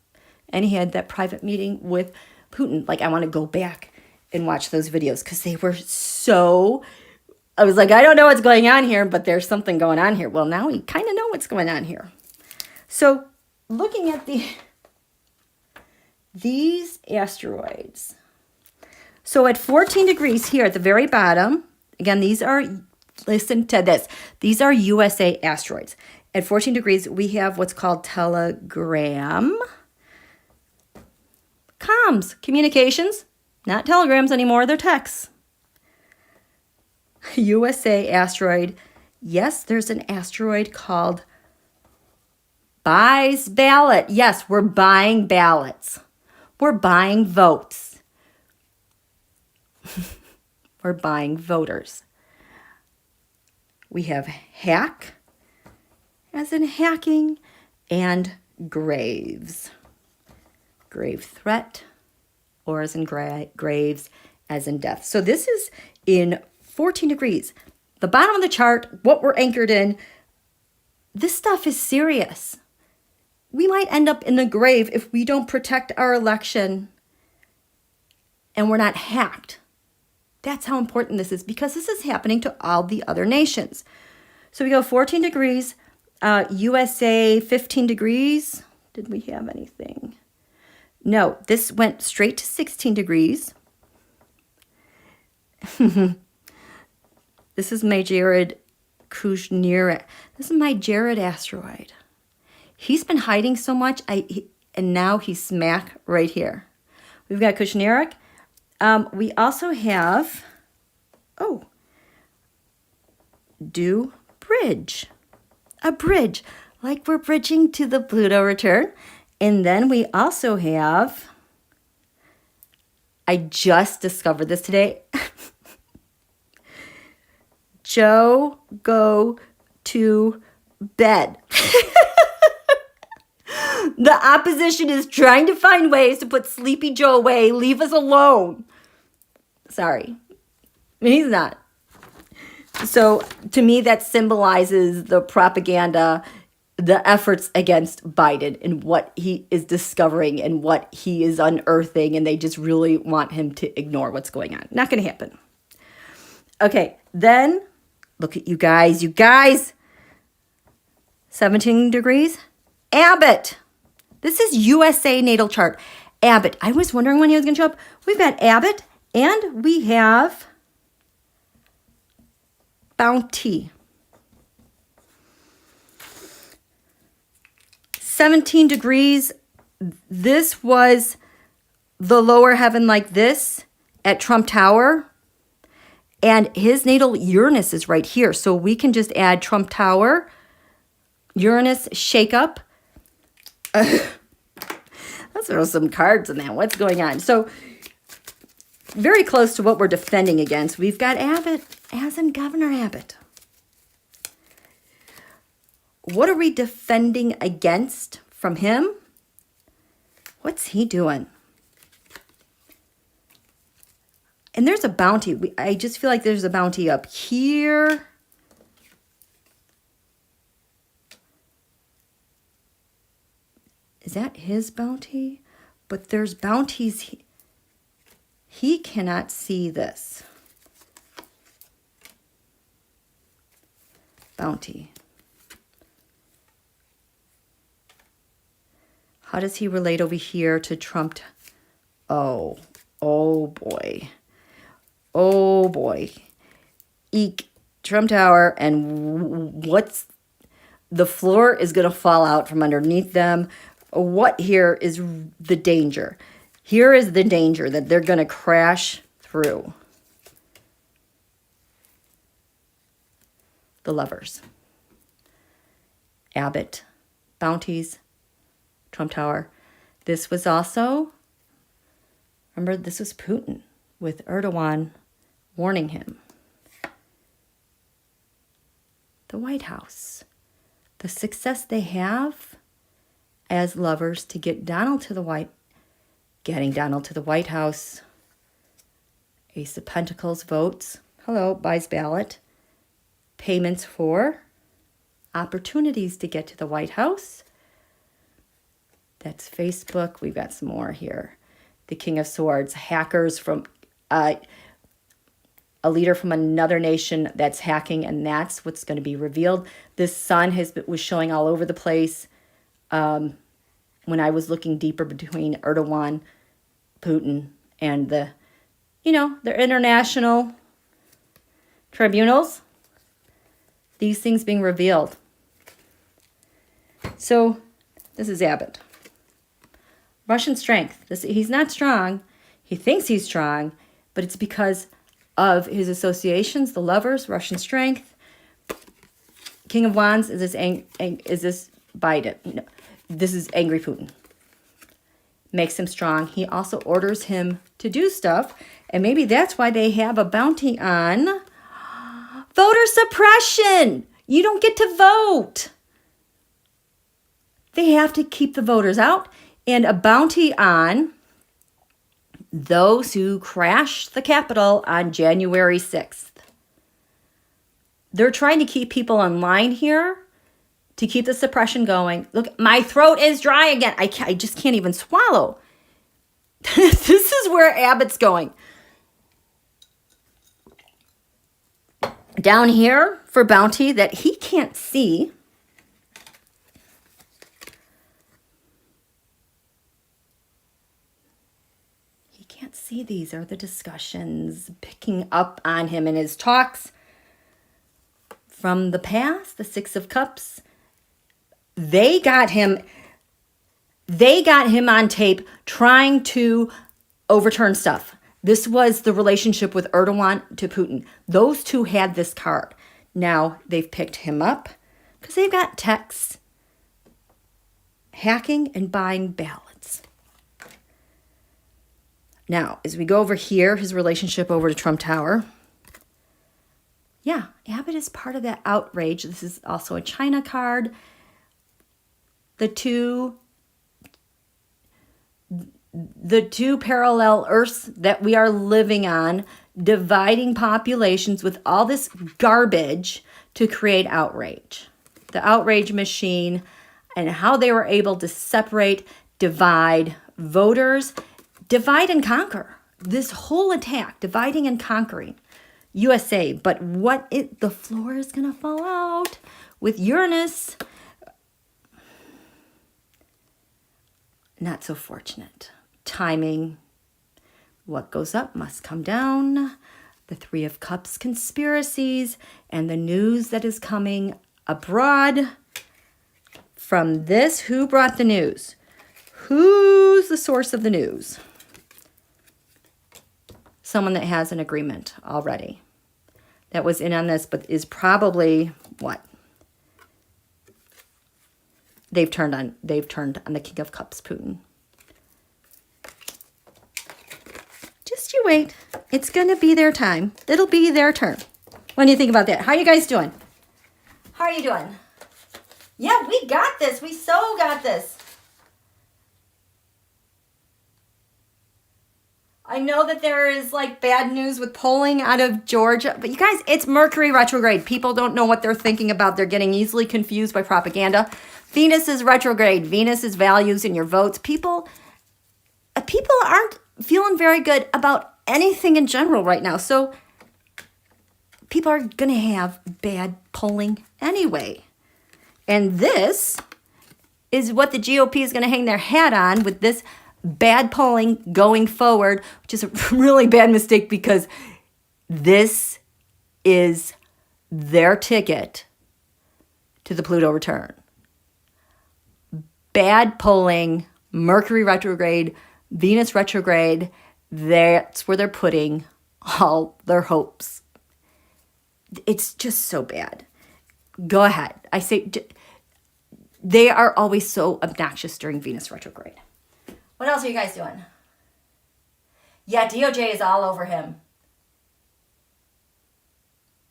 S1: And he had that private meeting with Putin. Like, I want to go back and watch those videos because they were so... I was like, I don't know what's going on here, but there's something going on here. Well, now we kind of know what's going on here. So looking at these asteroids. So at 14 degrees here at the very bottom, again, these are, listen to this, these are USA asteroids. At 14 degrees, we have what's called telegram. Comms, communications, not telegrams anymore, they're texts. USA asteroid. Yes, there's an asteroid called buys ballot. Yes, we're buying ballots. We're buying votes. We're buying voters. We have hack, as in hacking, and graves. Grave threat, or as in graves, as in death. So this is in 14 degrees. The bottom of the chart, what we're anchored in, this stuff is serious. We might end up in the grave if we don't protect our election and we're not hacked. That's how important this is, because this is happening to all the other nations. So we go 14 degrees, USA 15 degrees. Did we have anything? No, this went straight to 16 degrees. This is my Jared Kushner. This is my Jared asteroid. He's been hiding so much, and now he's smack right here. We've got Kushner. We also have, do bridge. A bridge, like we're bridging to the Pluto return. And then we also have, I just discovered this today. Joe go to bed. The opposition is trying to find ways to put Sleepy Joe away. Leave us alone. Sorry. He's not. So to me, that symbolizes the propaganda, the efforts against Biden and what he is discovering and what he is unearthing. And they just really want him to ignore what's going on. Not going to happen. Okay, then look at you guys. 17 degrees. Abbott. This is USA natal chart. Abbott. I was wondering when he was going to show up. We've got Abbott and we have Bounty. 17 degrees. This was the lower heaven like this at Trump Tower. And his natal Uranus is right here. So we can just add Trump Tower, Uranus shakeup. Let's throw some cards in that. What's going on? So very close to what we're defending against. We've got Abbott, as in Governor Abbott. What are we defending against from him? What's he doing? And there's a bounty. I just feel like there's a bounty up here. Is that his bounty? But there's bounties. He cannot see this. Bounty. How does he relate over here to Trump? Oh boy. Oh boy. Eek. Trump Tower, and what's the floor is going to fall out from underneath them. What here is the danger? Here is the danger that they're going to crash through. The Lovers. Abbott. Bounties. Trump Tower. This was also, remember, this was Putin with Erdogan warning him. The White House. The success they have as lovers to get Donald to the getting Donald to the White House. Ace of Pentacles votes. Hello, buys ballot. Payments for opportunities to get to the White House. That's Facebook. We've got some more here. The King of Swords. Hackers from a leader from another nation that's hacking, and that's what's going to be revealed. This sun was showing all over the place when I was looking deeper between Erdogan, Putin, and their international tribunals. These things being revealed. So this is Abbott. Russian strength. He's not strong. He thinks he's strong, but it's because of his associations, the Lovers, Russian strength. King of Wands is this Biden? No, this is angry Putin. Makes him strong. He also orders him to do stuff, and maybe that's why they have a bounty on voter suppression. You don't get to vote. They have to keep the voters out, and a bounty on those who crashed the Capitol on January 6th. They're trying to keep people online here to keep the suppression going. Look, my throat is dry again. I just can't even swallow. This is where Abbott's going. Down here for bounty that he can't see. See, these are the discussions picking up on him in his talks from the past, the Six of Cups. They got him on tape trying to overturn stuff. This was the relationship with Erdogan to Putin. Those two had this card. Now they've picked him up because they've got texts, hacking and buying ballots. Now, as we go over here, his relationship over to Trump Tower. Yeah, Abbott is part of that outrage. This is also a China card. The two parallel Earths that we are living on, dividing populations with all this garbage to create outrage. The outrage machine and how they were able to separate, divide voters, divide and conquer. This whole attack, dividing and conquering USA. But the floor is going to fall out with Uranus. Not so fortunate. Timing. What goes up must come down. The Three of Cups conspiracies and the news that is coming abroad from this. Who brought the news? Who's the source of the news? Someone that has an agreement already. That was in on this, but is probably what? They've turned on the King of Cups, Putin. Just you wait. It's going to be their time. It'll be their turn. What do you think about that? How are you guys doing? How are you doing? Yeah, we got this. We so got this. I know that there is like bad news with polling out of Georgia, but you guys, it's Mercury retrograde. People don't know what they're thinking about. They're getting easily confused by propaganda. Venus is retrograde. Venus is values in your votes. People aren't feeling very good about anything in general right now. So people are going to have bad polling anyway. And this is what the GOP is going to hang their hat on with this bad polling going forward, which is a really bad mistake because this is their ticket to the Pluto return. Bad polling, Mercury retrograde, Venus retrograde, that's where they're putting all their hopes. It's just so bad. Go ahead. I say they are always so obnoxious during Venus retrograde. What else are you guys doing? Yeah, DOJ is all over him.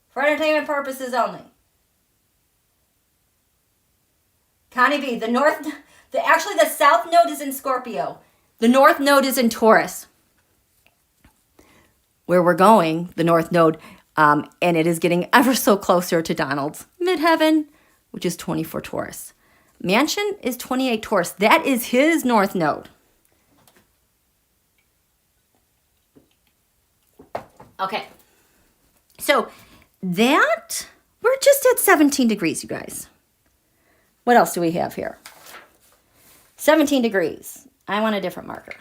S1: For entertainment purposes only. Connie B, actually the south node is in Scorpio. The north node is in Taurus. Where we're going, the north node, and it is getting ever so closer to Donald's midheaven, which is 24 Taurus. Mansion is 28 Taurus. That is his north node. Okay, so that, we're just at 17 degrees, you guys. What else do we have here? 17 degrees. I want a different marker.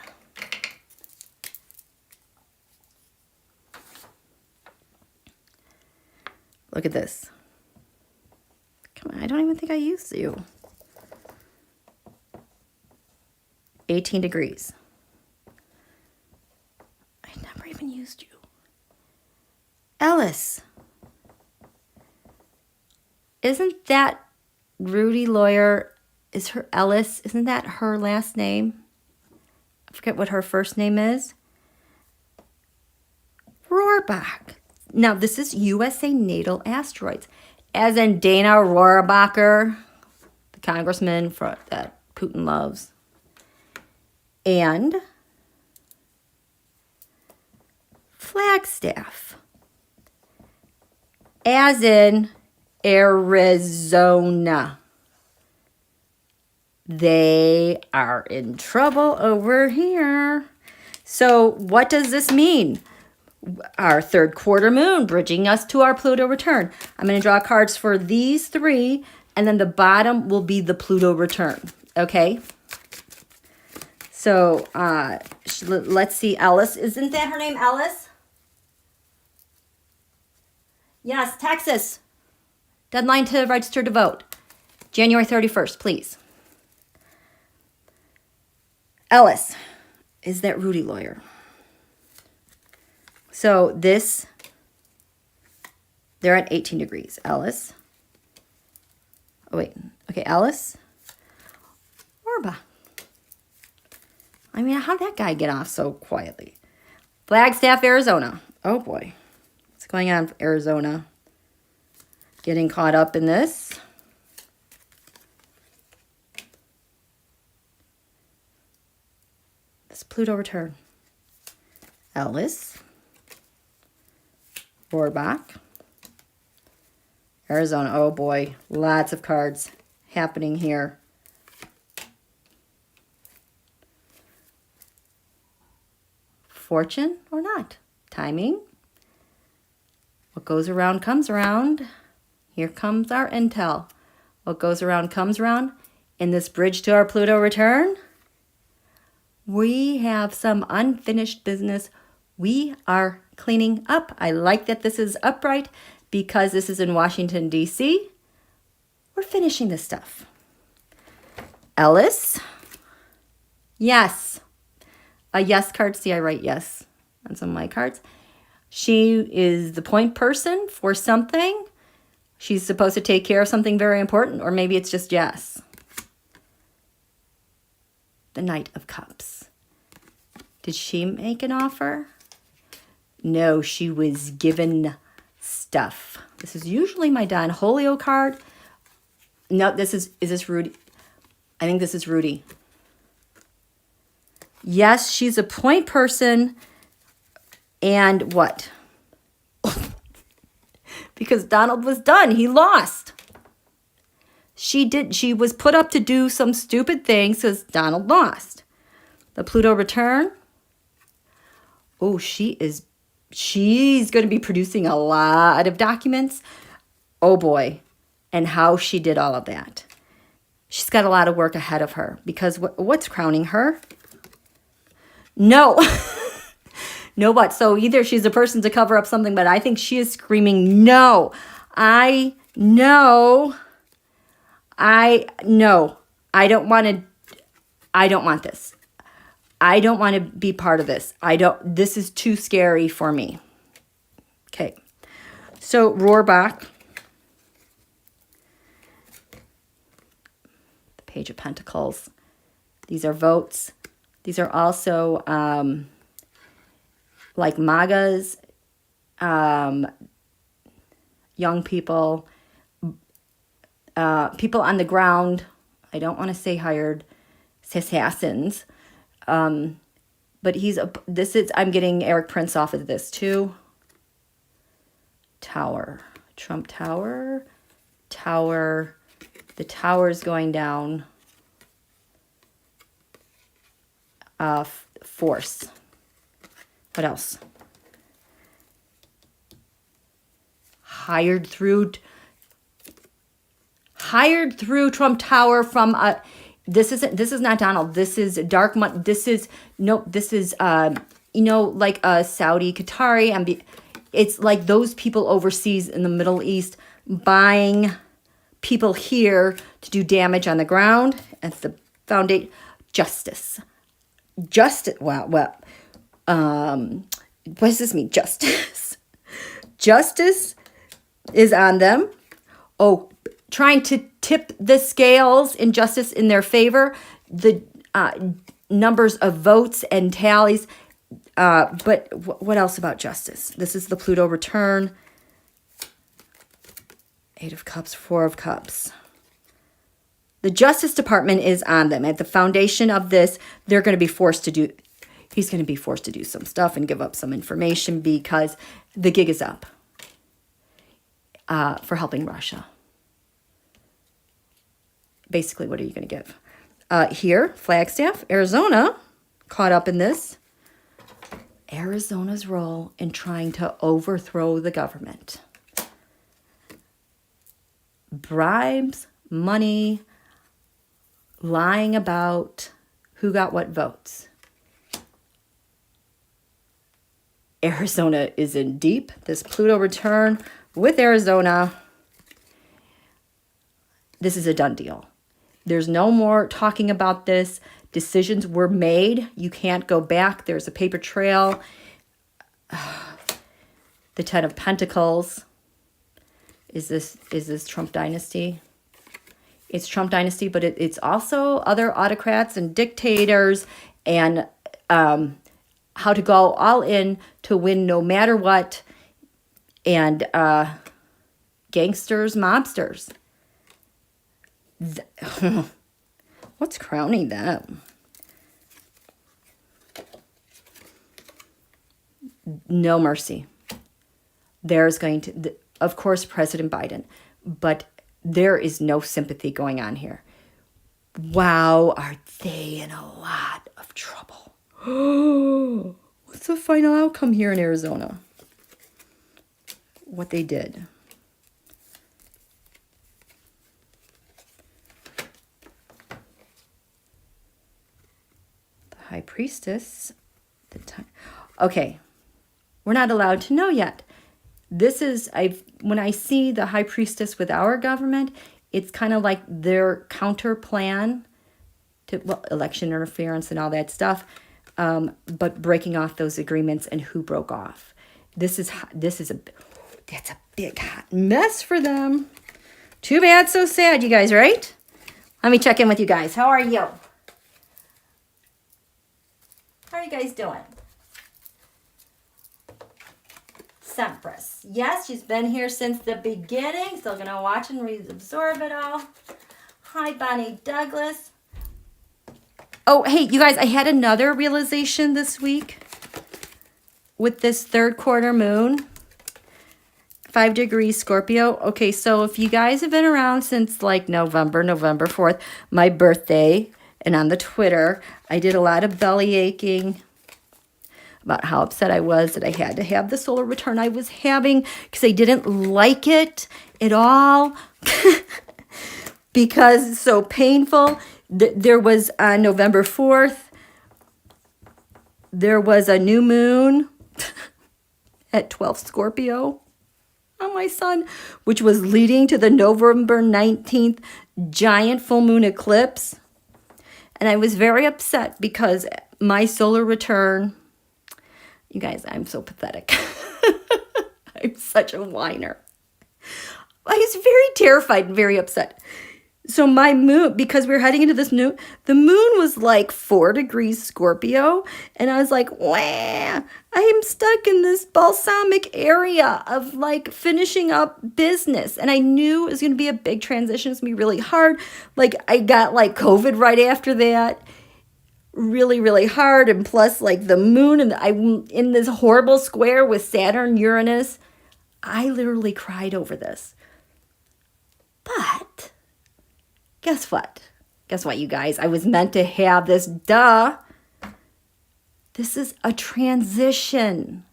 S1: Look at this. Come on, I don't even think I used you. 18 degrees. I never even used you. Ellis. Isn't that Rudy lawyer? Is her Ellis? Isn't that her last name? I forget what her first name is. Rohrback. Now, this is USA natal asteroids. As in Dana Rohrbacher, the congressman that Putin loves. And Flagstaff. As in Arizona. They are in trouble over here. So what does this mean? Our third quarter moon bridging us to our Pluto return. I'm going to draw cards for these three, and then the bottom will be the Pluto return. Okay? So let's see. Ellis. Isn't that her name, Ellis? Yes, Texas. Deadline to register to vote. January 31st, please. Ellis is that Rudy lawyer. So this, they're at 18 degrees. Ellis. Oh, wait. Okay, Ellis. Orba. I mean, how'd that guy get off so quietly? Flagstaff, Arizona. Oh, boy. What's going on in Arizona? getting caught up in this. This Pluto return. Ellis. Rohrback. Arizona. Oh boy, lots of cards happening here. Fortune or not. Timing. What goes around comes around. Here comes our intel. What goes around comes around. In this bridge to our Pluto return, we have some unfinished business we are cleaning up. I like that this is upright because this is in Washington, D.C. We're finishing this stuff. Ellis. Yes. A yes card. See, I write yes on some of my cards. She is the point person for something. She's supposed to take care of something very important, or maybe it's just yes. The Knight of Cups. Did she make an offer? No, she was given stuff. This is usually my Don Holio card. No, is this Rudy? I think this is Rudy. Yes, she's a point person. And what? Because Donald was done. He lost. She was put up to do some stupid things because Donald lost. The Pluto return. Oh, she's going to be producing a lot of documents. Oh boy. And how she did all of that. She's got a lot of work ahead of her because what's crowning her? No. No, but so either she's a person to cover up something, but I think she is screaming, no, I know. I don't want this. I don't want to be part of this. This is too scary for me. Okay. So Rohrback. The Page of Pentacles. These are votes. These are also, like MAGAs, young people, people on the ground. I don't want to say hired assassins, but I'm getting Eric Prince off of this too. Tower, Trump Tower, the tower's going down. Force. What else? Hired through Trump Tower from this is not Donald. This is dark money. This is like a Saudi Qatari. It's like those people overseas in the Middle East buying people here to do damage on the ground. And the foundation. Justice. Wow. What does this mean? Justice. Justice is on them. Oh, trying to tip the scales in justice in their favor. The numbers of votes and tallies. But what else about justice? This is the Pluto return. 8 of Cups, 4 of Cups. The Justice Department is on them. At the foundation of this, they're going to be forced to do... He's going to be forced to do some stuff and give up some information because the gig is up for helping Russia. Basically, what are you going to give? Here, Flagstaff, Arizona, caught up in this. Arizona's role in trying to overthrow the government. Bribes, money, lying about who got what votes. Arizona is in deep. This Pluto return with Arizona. This is a done deal. There's no more talking about this. Decisions were made. You can't go back. There's a paper trail. The 10 of Pentacles. Is this Trump dynasty? It's Trump dynasty, but it's also other autocrats and dictators and how to go all in to win no matter what. And gangsters, mobsters. What's crowning them? No mercy. There's going to, of course, President Biden, but there is no sympathy going on here. Wow, are they in a lot of trouble? What's the final outcome here in Arizona? What they did. The High Priestess. The time. Okay, we're not allowed to know yet. This is, when I see the High Priestess with our government, it's kind of like their counter plan to, well, election interference and all that stuff, but breaking off those agreements and who broke off. That's a big hot mess for them. Too bad, so sad, you guys, right? Let me check in with you guys. How are you? How are you guys doing? Empress. Yes, she's been here since the beginning. Still gonna watch and absorb it all. Hi, Bonnie Douglas. Oh, hey, you guys, I had another realization this week with this third quarter moon. 5 degrees Scorpio. Okay, so if you guys have been around since like November 4th, my birthday, and on the Twitter, I did a lot of belly aching about how upset I was that I had to have the solar return I was having because I didn't like it at all because it's so painful. There was on November 4th, there was a new moon at 12 Scorpio on my sun, which was leading to the November 19th giant full moon eclipse. And I was very upset because my solar return, you guys, I'm so pathetic. I'm such a whiner. I was very terrified and very upset. So my moon, because we were heading into this new, the moon was like 4 degrees Scorpio. And I was like, wow, I am stuck in this balsamic area of like finishing up business. And I knew it was going to be a big transition. It's going to be really hard. Like I got like COVID right after that. Really, really hard. And plus like the moon, and I'm in this horrible square with Saturn, Uranus. I literally cried over this. But guess what? Guess what, you guys? I was meant to have this. Duh. This is a transition.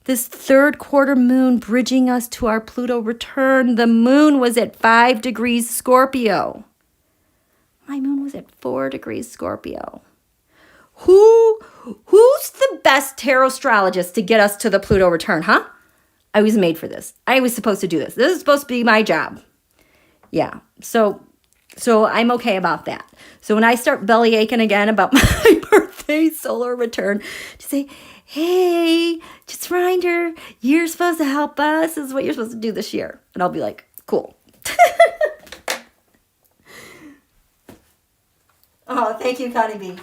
S1: This third quarter moon bridging us to our Pluto return. The moon was at 5 degrees Scorpio. My moon was at 4 degrees Scorpio. Who's the best tarot astrologist to get us to the Pluto return, huh? I was made for this. I was supposed to do this. This is supposed to be my job. Yeah. So I'm okay about that. So when I start belly aching again about my birthday solar return, to say, hey, just a reminder, you're supposed to help us. This is what you're supposed to do this year. And I'll be like, cool. Oh, thank you, Connie B.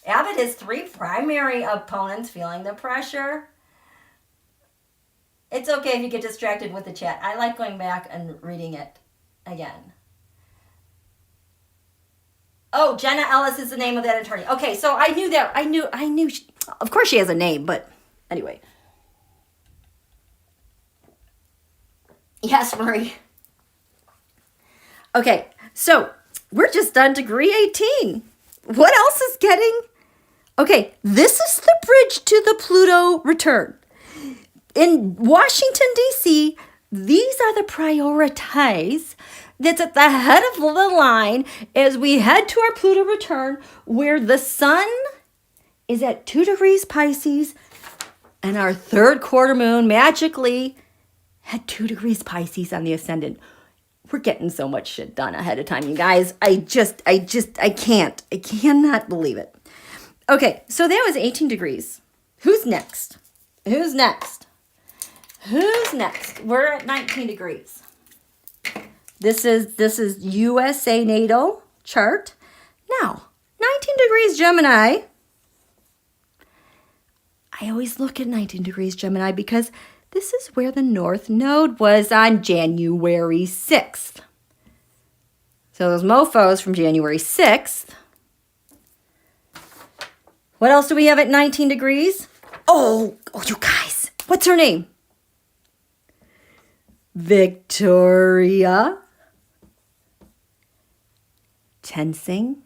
S1: Abbott has 3 primary opponents feeling the pressure. It's okay if you get distracted with the chat. I like going back and reading it again. Oh, Jenna Ellis is the name of that attorney. Okay, so I knew that. I knew. Of course she has a name, but anyway. Yes, Marie. Okay, so we're just on degree 18. What else is getting? Okay, this is the bridge to the Pluto return. In Washington, D.C., these are the priorities that's at the head of the line as we head to our Pluto return, where the sun is at 2 degrees Pisces and our third quarter moon magically at 2 degrees Pisces on the ascendant. We're getting so much shit done ahead of time, you guys. I cannot believe it. Okay, so that was 18 degrees. Who's next? Who's next? We're at 19 degrees. This is USA natal chart. Now, 19 degrees Gemini. I always look at 19 degrees Gemini because this is where the North Node was on January 6th. So those mofos from January 6th. What else do we have at 19 degrees? Oh, you guys, what's her name? Victoria Tensing,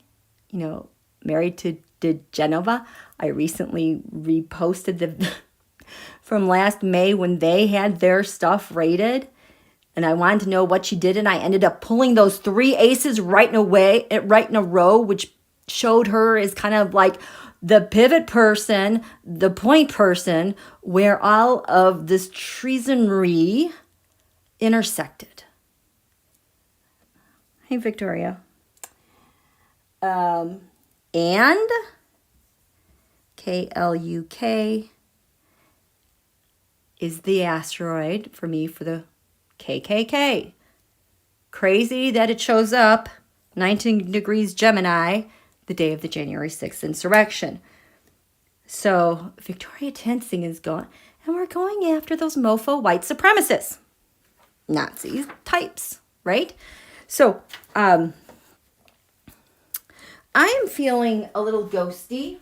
S1: married to Genova. I recently reposted the from last May when they had their stuff rated, and I wanted to know what she did, and I ended up pulling those 3 aces right in a row, which showed her as kind of like the pivot person, the point person, where all of this treasonry intersected. Hey, Victoria. And KLUK is the asteroid for me for the KKK. Crazy that it shows up 19 degrees Gemini the day of the January 6th insurrection. So Victoria Tensing is gone, and we're going after those mofo white supremacists. Nazi types, right? So I am feeling a little ghosty.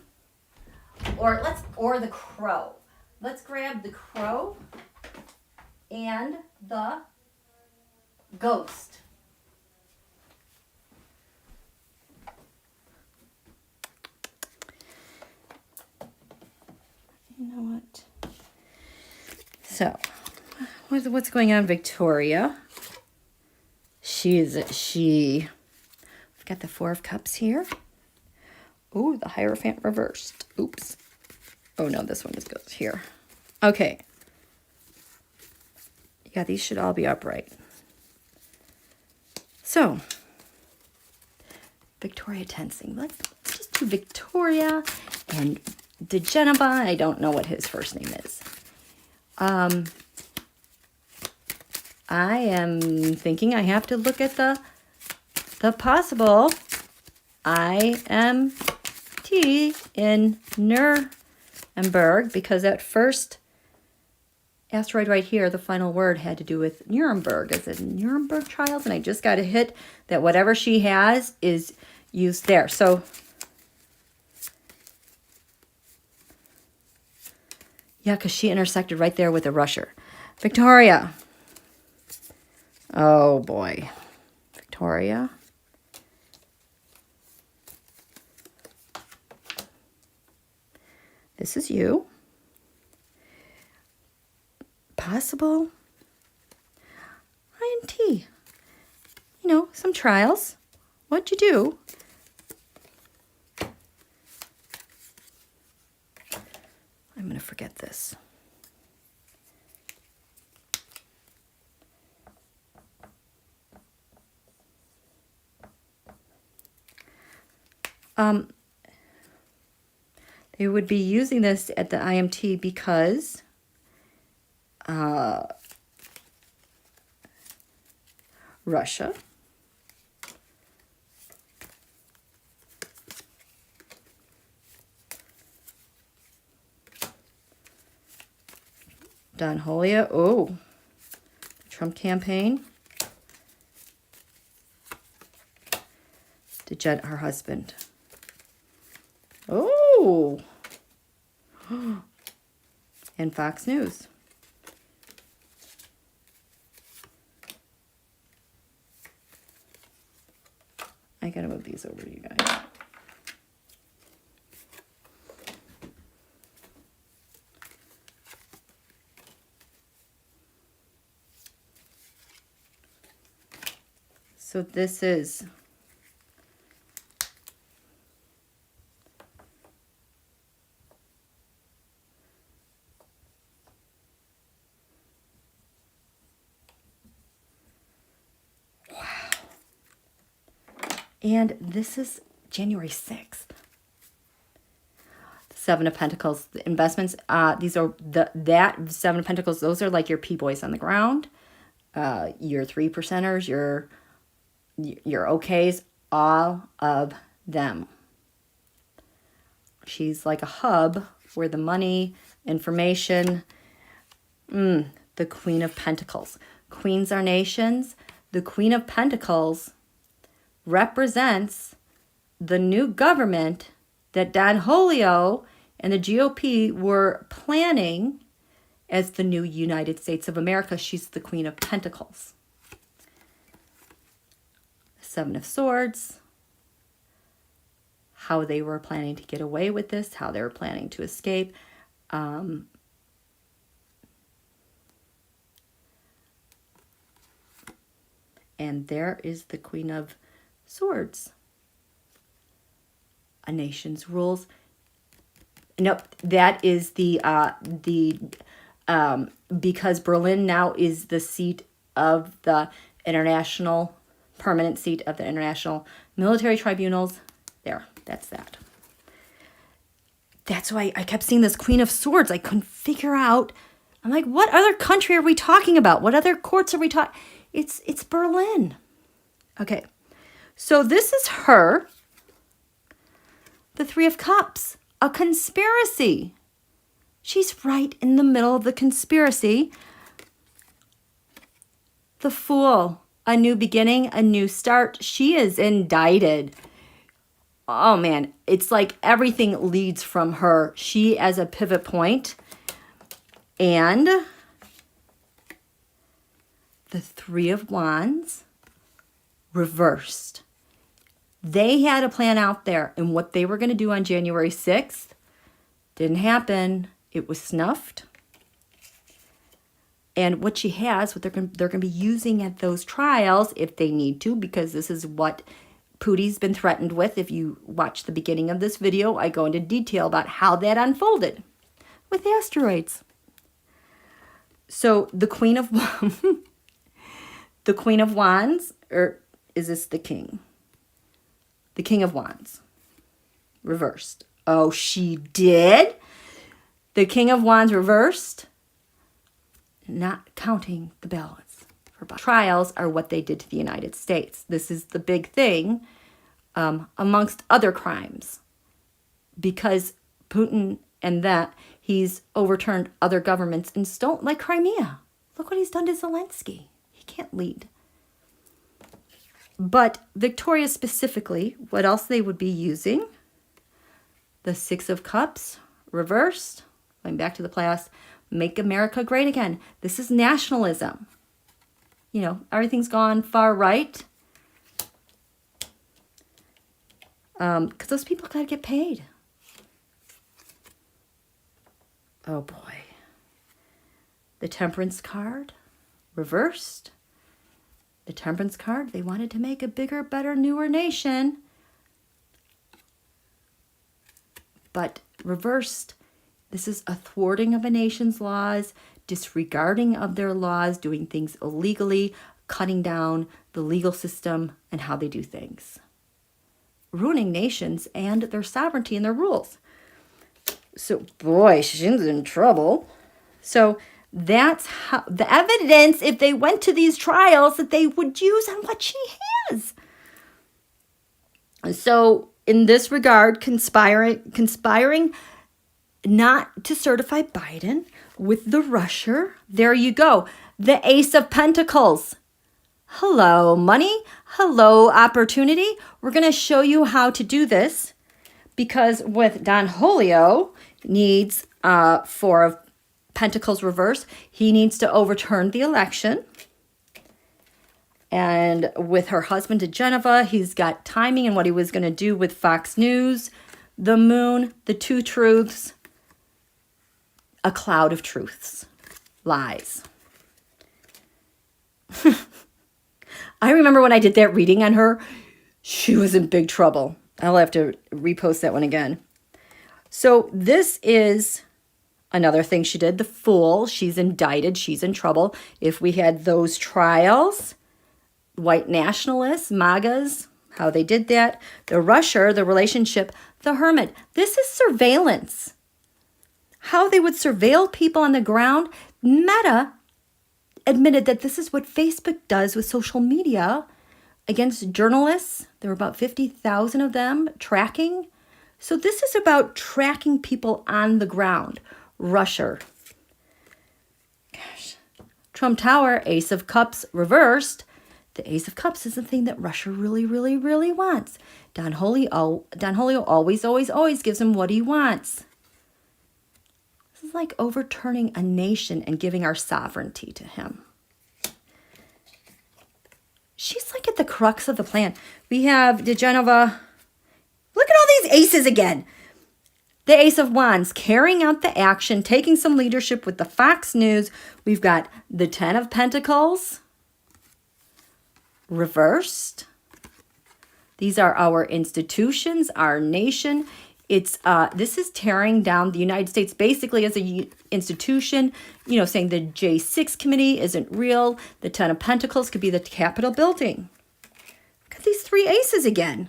S1: Or the crow. Let's grab the crow and the ghost. You know what? So, what's going on, Victoria? We've got the 4 of Cups here. Ooh, the Hierophant reversed. Oops. Oh no, this one just goes here. Okay. Yeah, these should all be upright. So, Victoria Tensing. Let's just do Victoria and DeGenova. I don't know what his first name is. I am thinking I have to look at the possible IMT in Nünberg, because that first asteroid right here, the final word, had to do with Nuremberg as a Nuremberg trials, and I just got a hit that whatever she has is used there. So yeah, because she intersected right there with a rusher. Victoria. Oh boy. Victoria. This is you. Possible INT. Some trials. What'd you do? I'm going to forget this. They would be using this at the IMT because Russia, Don Holia, the Trump campaign, her husband. Oh, and Fox News. I gotta move these over to you guys. So this is and this is January 6th. The 7 of Pentacles, the investments, these are that 7 of Pentacles, those are like your P-boys on the ground, your 3%ers, your okays, all of them. She's like a hub where the money, information, The Queen of Pentacles. Queens are nations. The Queen of Pentacles represents the new government that Don Julio and the GOP were planning as the new United States of America. She's the Queen of Pentacles. Seven of Swords. How they were planning to get away with this, how they were planning to escape. And there is the Queen of Swords. A nation's rules. Nope, that is because Berlin now is the seat of the international, permanent seat of the international military tribunals. There, that's that. That's why I kept seeing this Queen of Swords. I couldn't figure out. I'm like, what other country are we talking about? What other courts are we talking? It's Berlin. Okay, so this is her. The Three of Cups, a conspiracy. She's right in the middle of the conspiracy. The Fool, a new beginning, a new start. She is indicted. Oh man, it's like everything leads from her. She as a pivot point. And the Three of Wands reversed. They had a plan out there, and what they were going to do on January 6th didn't happen. It was snuffed. And what she has, what they're going to be using at those trials, if they need to, because this is what Pootie's been threatened with. If you watch the beginning of this video, I go into detail about how that unfolded with the asteroids. So the Queen of the Queen of Wands, or is this the King? The King of Wands. Reversed. Oh, she did? The King of Wands reversed. Not counting the ballots. Trials are what they did to the United States. This is the big thing amongst other crimes. Because Putin and that, he's overturned other governments and like Crimea. Look what he's done to Zelensky. He can't lead. But Victoria specifically, what else they would be using? The Six of Cups, reversed, going back to the past, make America great again. This is nationalism. You know, everything's gone far right. Because those people got to get paid. Oh boy. The Temperance card, reversed. The Temperance card, they wanted to make a bigger, better, newer nation. But reversed, this is a thwarting of a nation's laws, disregarding of their laws, doing things illegally, cutting down the legal system and how they do things. Ruining nations and their sovereignty and their rules. So, boy, she's in trouble. So, that's how the evidence, if they went to these trials, that they would use on what she has. So in this regard, conspiring not to certify Biden with the rusher. There you go. The Ace of Pentacles. Hello, money. Hello, opportunity. We're going to show you how to do this because with Don Julio needs Four of Pentacles reverse. He needs to overturn the election. And with her husband to Geneva, he's got timing and what he was going to do with Fox News, the moon, the two truths, a cloud of truths, lies. I remember when I did that reading on her, she was in big trouble. I'll have to repost that one again. So this is another thing she did, the Fool. She's indicted. She's in trouble. If we had those trials, white nationalists, MAGAs, how they did that, the rusher, the relationship, the Hermit. This is surveillance. How they would surveil people on the ground. Meta admitted that this is what Facebook does with social media against journalists. There were about 50,000 of them tracking. So this is about tracking people on the ground. Rusher. Trump Tower, Ace of Cups reversed. The Ace of Cups is the thing that Russia really, really, really wants. Don Julio always gives him what he wants. This is like overturning a nation and giving our sovereignty to him. She's like at the crux of the plan. We have DeGenova. Look at all these aces again. The Ace of Wands, carrying out the action, taking some leadership with the Fox News. We've got the Ten of Pentacles, reversed. These are our institutions, our nation. It's this is tearing down the United States basically as a institution, you know, saying the J6 committee isn't real. The Ten of Pentacles could be the Capitol building. Look at these three aces again.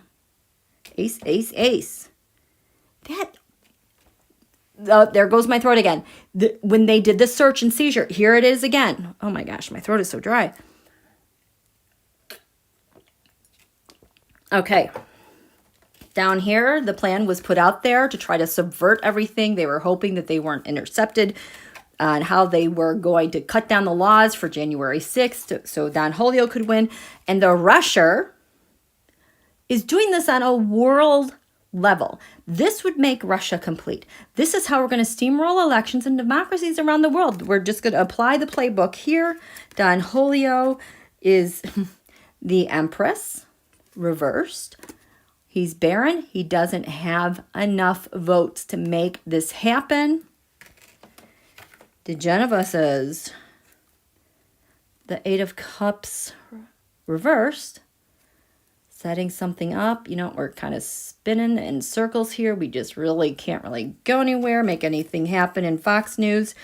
S1: Ace, ace, ace. There goes my throat again. When they did the search and seizure, here it is again. Oh my gosh, my throat is so dry. Okay. Down here, the plan was put out there to try to subvert everything. They were hoping that they weren't intercepted on how they were going to cut down the laws for January 6th so Don Julio could win. And the Russia is doing this on a world level. This would make Russia complete. This is how we're going to steamroll elections and democracies around the world. We're just going to apply the playbook here. Don Julio is the Empress, reversed. He's barren. He doesn't have enough votes to make this happen. DeGenova says the Eight of Cups reversed. Setting something up, you know, we're kind of spinning in circles here. We just really can't really go anywhere, make anything happen in Fox News.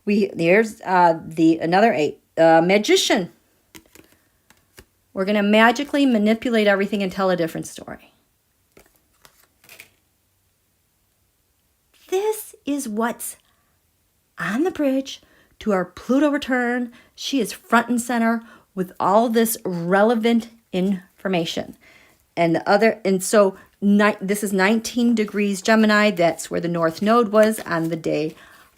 S1: There's another eight, magician. We're going to magically manipulate everything and tell a different story. This is what's on the bridge to our Pluto return. She is front and center with all this relevant information. So this is 19 degrees Gemini. That's where the North Node was on the day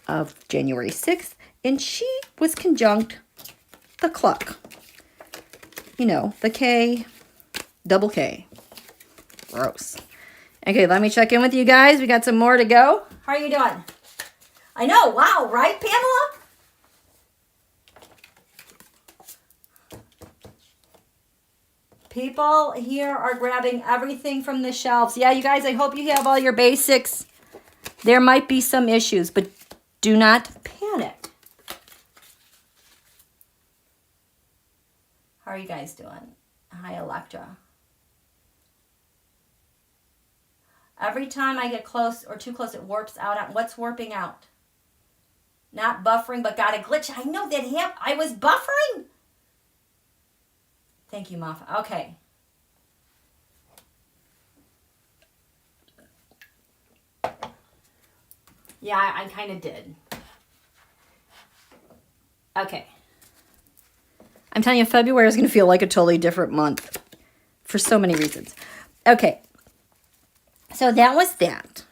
S1: of January 6th. And she was conjunct the KLUK. You know, the K, double K. Gross. Okay, let me check in with you guys. We got some more to go. How are you doing? I know, wow, right, Pamela? People here are grabbing everything from the shelves. Yeah, you guys, I hope you have all your basics. There might be some issues, but do not panic. How are you guys doing? Hi, Electra. Every time I get close or too close, it warps out. What's warping out? Not buffering, but got a glitch. I know that happened. I was buffering. Thank you, Maffa. Okay. Yeah, I kind of did. Okay. I'm telling you, February is going to feel like a totally different month for so many reasons. Okay. So that was that.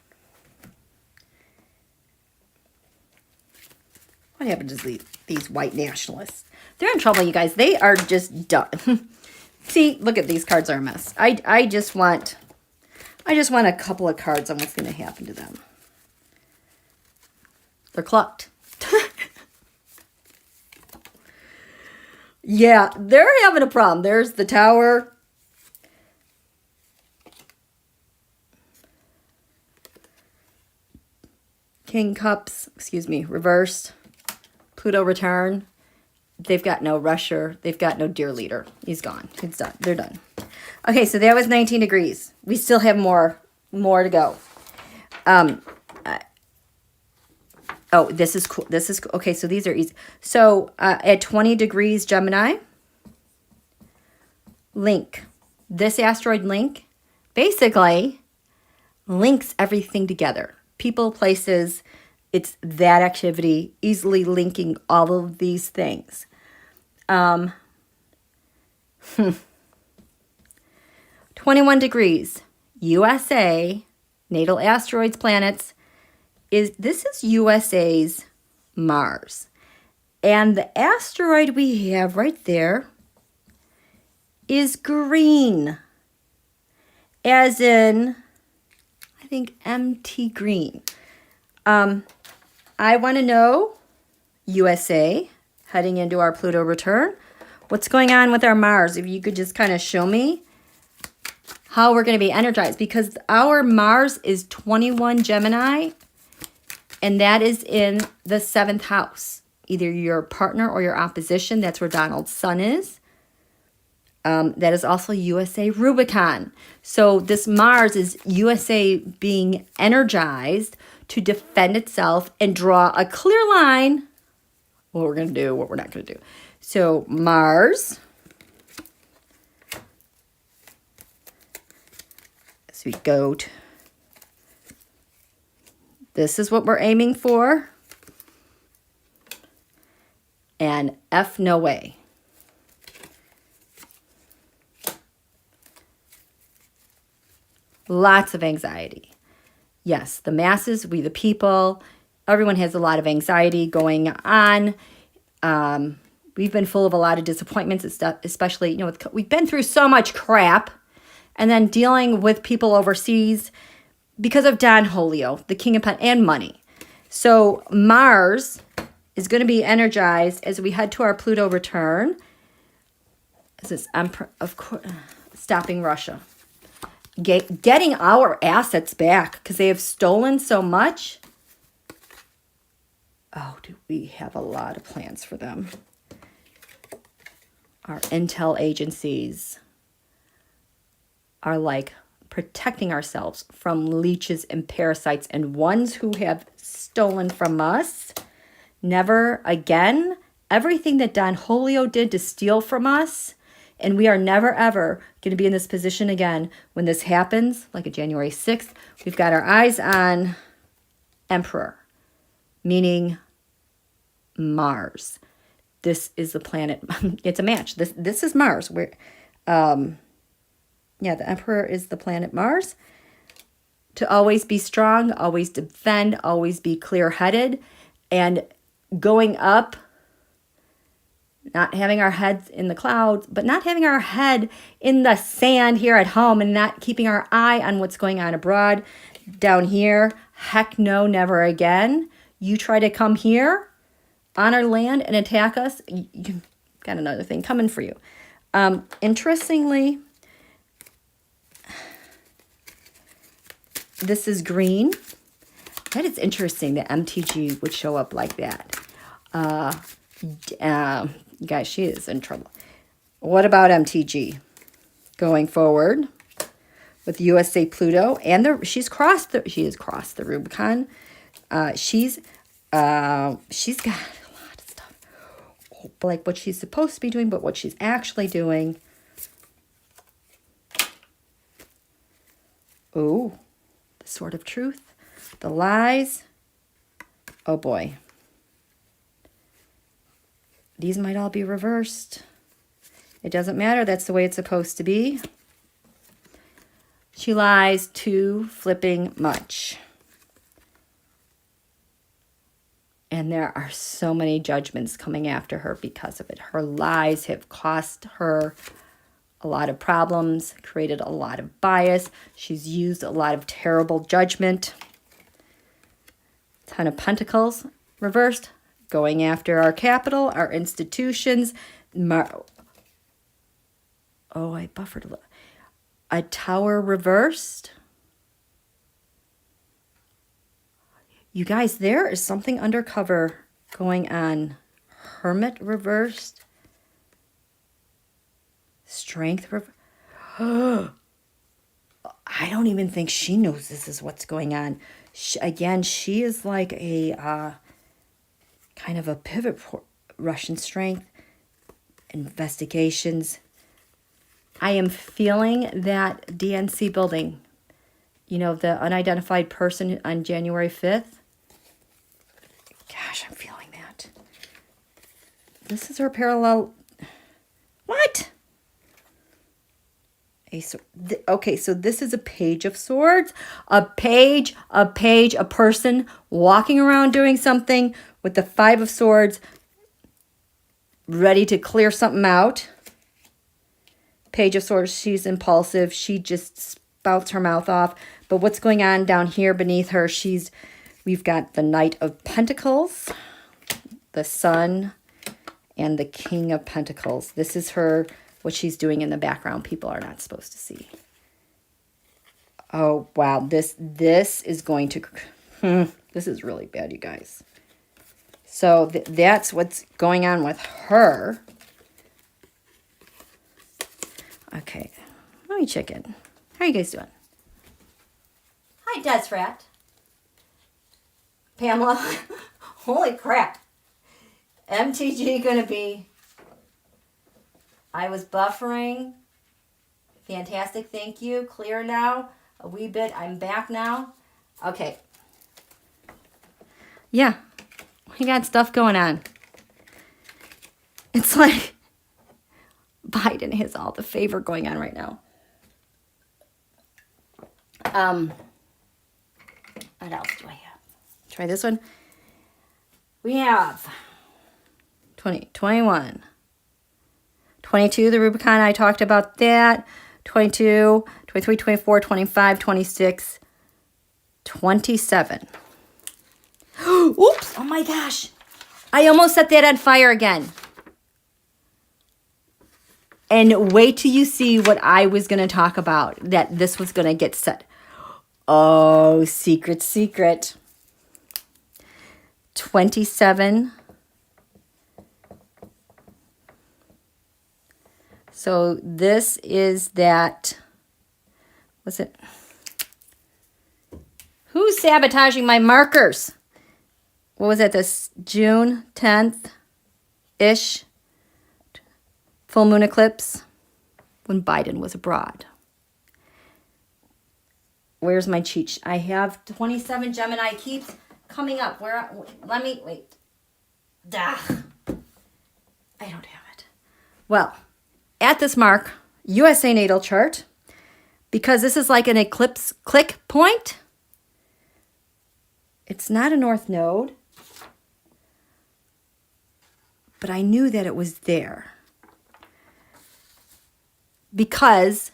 S1: What happened to these white nationalists? They're in trouble, you guys. They are just done. See, look at these cards are a mess. I just want a couple of cards on what's going to happen to them. They're clucked. Yeah, they're having a problem. There's the Tower. King Cups, excuse me, reversed. Pluto return. They've got no Russia. They've got no dear leader. He's gone. It's done. They're done. Okay, so that was 19 degrees. We still have more to go. Oh, this is cool. This is cool. Okay, so these are easy. So at 20 degrees Gemini, link. This asteroid link basically links everything together. People, places, it's that activity, easily linking all of these things. 21 degrees, USA, natal asteroids, planets. This is USA's Mars. And the asteroid we have right there is green. As in, I think MT green. I want to know, USA, heading into our Pluto return, what's going on with our Mars? If you could just kind of show me how we're going to be energized. Because our Mars is 21 Gemini, and that is in the 7th house. Either your partner or your opposition. That's where Donald's sun is. That is also USA Rubicon. So this Mars is USA being energized to defend itself and draw a clear line. What we're going to do, what we're not going to do. So Mars. So we go to. This is what we're aiming for. And F no way. Lots of anxiety. Yes, the masses, we the people, everyone has a lot of anxiety going on. We've been full of a lot of disappointments and stuff, especially, you know, we've been through so much crap. And then dealing with people overseas because of Don Julio, the King of Pentacles, and money. So Mars is going to be energized as we head to our Pluto return. This is, of course, stopping Russia. Getting our assets back because they have stolen so much. Oh, do we have a lot of plans for them? Our intel agencies are like protecting ourselves from leeches and parasites and ones who have stolen from us. Never again. Everything that Don Julio did to steal from us. And we are never, ever going to be in this position again when this happens, like a January 6th. We've got our eyes on Emperor, meaning Mars. This is the planet. It's a match. This is Mars. Yeah, the Emperor is the planet Mars. To always be strong, always defend, always be clear-headed, and going up, not having our heads in the clouds, but not having our head in the sand here at home and not keeping our eye on what's going on abroad. Down here, heck no, never again. You try to come here on our land and attack us, you got another thing coming for you. Interestingly, this is green. That is interesting that MTG would show up like that. Guys, she is in trouble. What about MTG going forward with USA Pluto and she has crossed the Rubicon. She's got a lot of stuff, like what she's supposed to be doing, but what she's actually doing. Oh, the sword of truth, the lies. Oh boy. These might all be reversed. It doesn't matter. That's the way it's supposed to be. She lies too flipping much. And there are so many judgments coming after her because of it. Her lies have cost her a lot of problems, created a lot of bias. She's used a lot of terrible judgment. Ten of Pentacles reversed. Going after our capital, our institutions. Oh, I buffered a little. A Tower reversed. You guys, there is something undercover going on. Hermit reversed. Strength reversed. I don't even think she knows this is what's going on. She is like a... kind of a pivot for Russian strength, investigations. I am feeling that DNC building, you know, the unidentified person on January 5th. Gosh, I'm feeling that. This is her parallel. What? Okay, so this is a Page of Swords. A person walking around doing something with the Five of Swords. ready to clear something out. Page of Swords, she's impulsive. She just spouts her mouth off. But what's going on down here beneath her, we've got the Knight of Pentacles, the Sun, and the King of Pentacles. This is what she's doing in the background. People are not supposed to see. Oh, wow. This is going to... this is really bad, you guys. So that's what's going on with her. Okay. Let me check in. How are you guys doing? Hi, Desrat. Pamela. Holy crap. MTG gonna be... I was buffering. Fantastic. Thank you. Clear now. A wee bit. I'm back now. Okay. Yeah. We got stuff going on. It's like Biden has all the favor going on right now. What else do I have? Try this one. We have 20, 21, 22, the Rubicon. I talked about that. 22, 23, 24, 25, 26, 27. Oops. Oh my gosh. I almost set that on fire again. And wait till you see what I was going to talk about. That this was going to get set. Oh, secret, secret. 27. So this is that. What's it? Who's sabotaging my markers? What was that? This June 10th-ish. Full moon eclipse. When Biden was abroad. Where's my cheat sheet? I have 27 Gemini keeps coming up. Let me, wait. Duh. I don't have it. Well, at this mark, USA natal chart, because this is like an eclipse click point. It's not a north node, but I knew that it was there because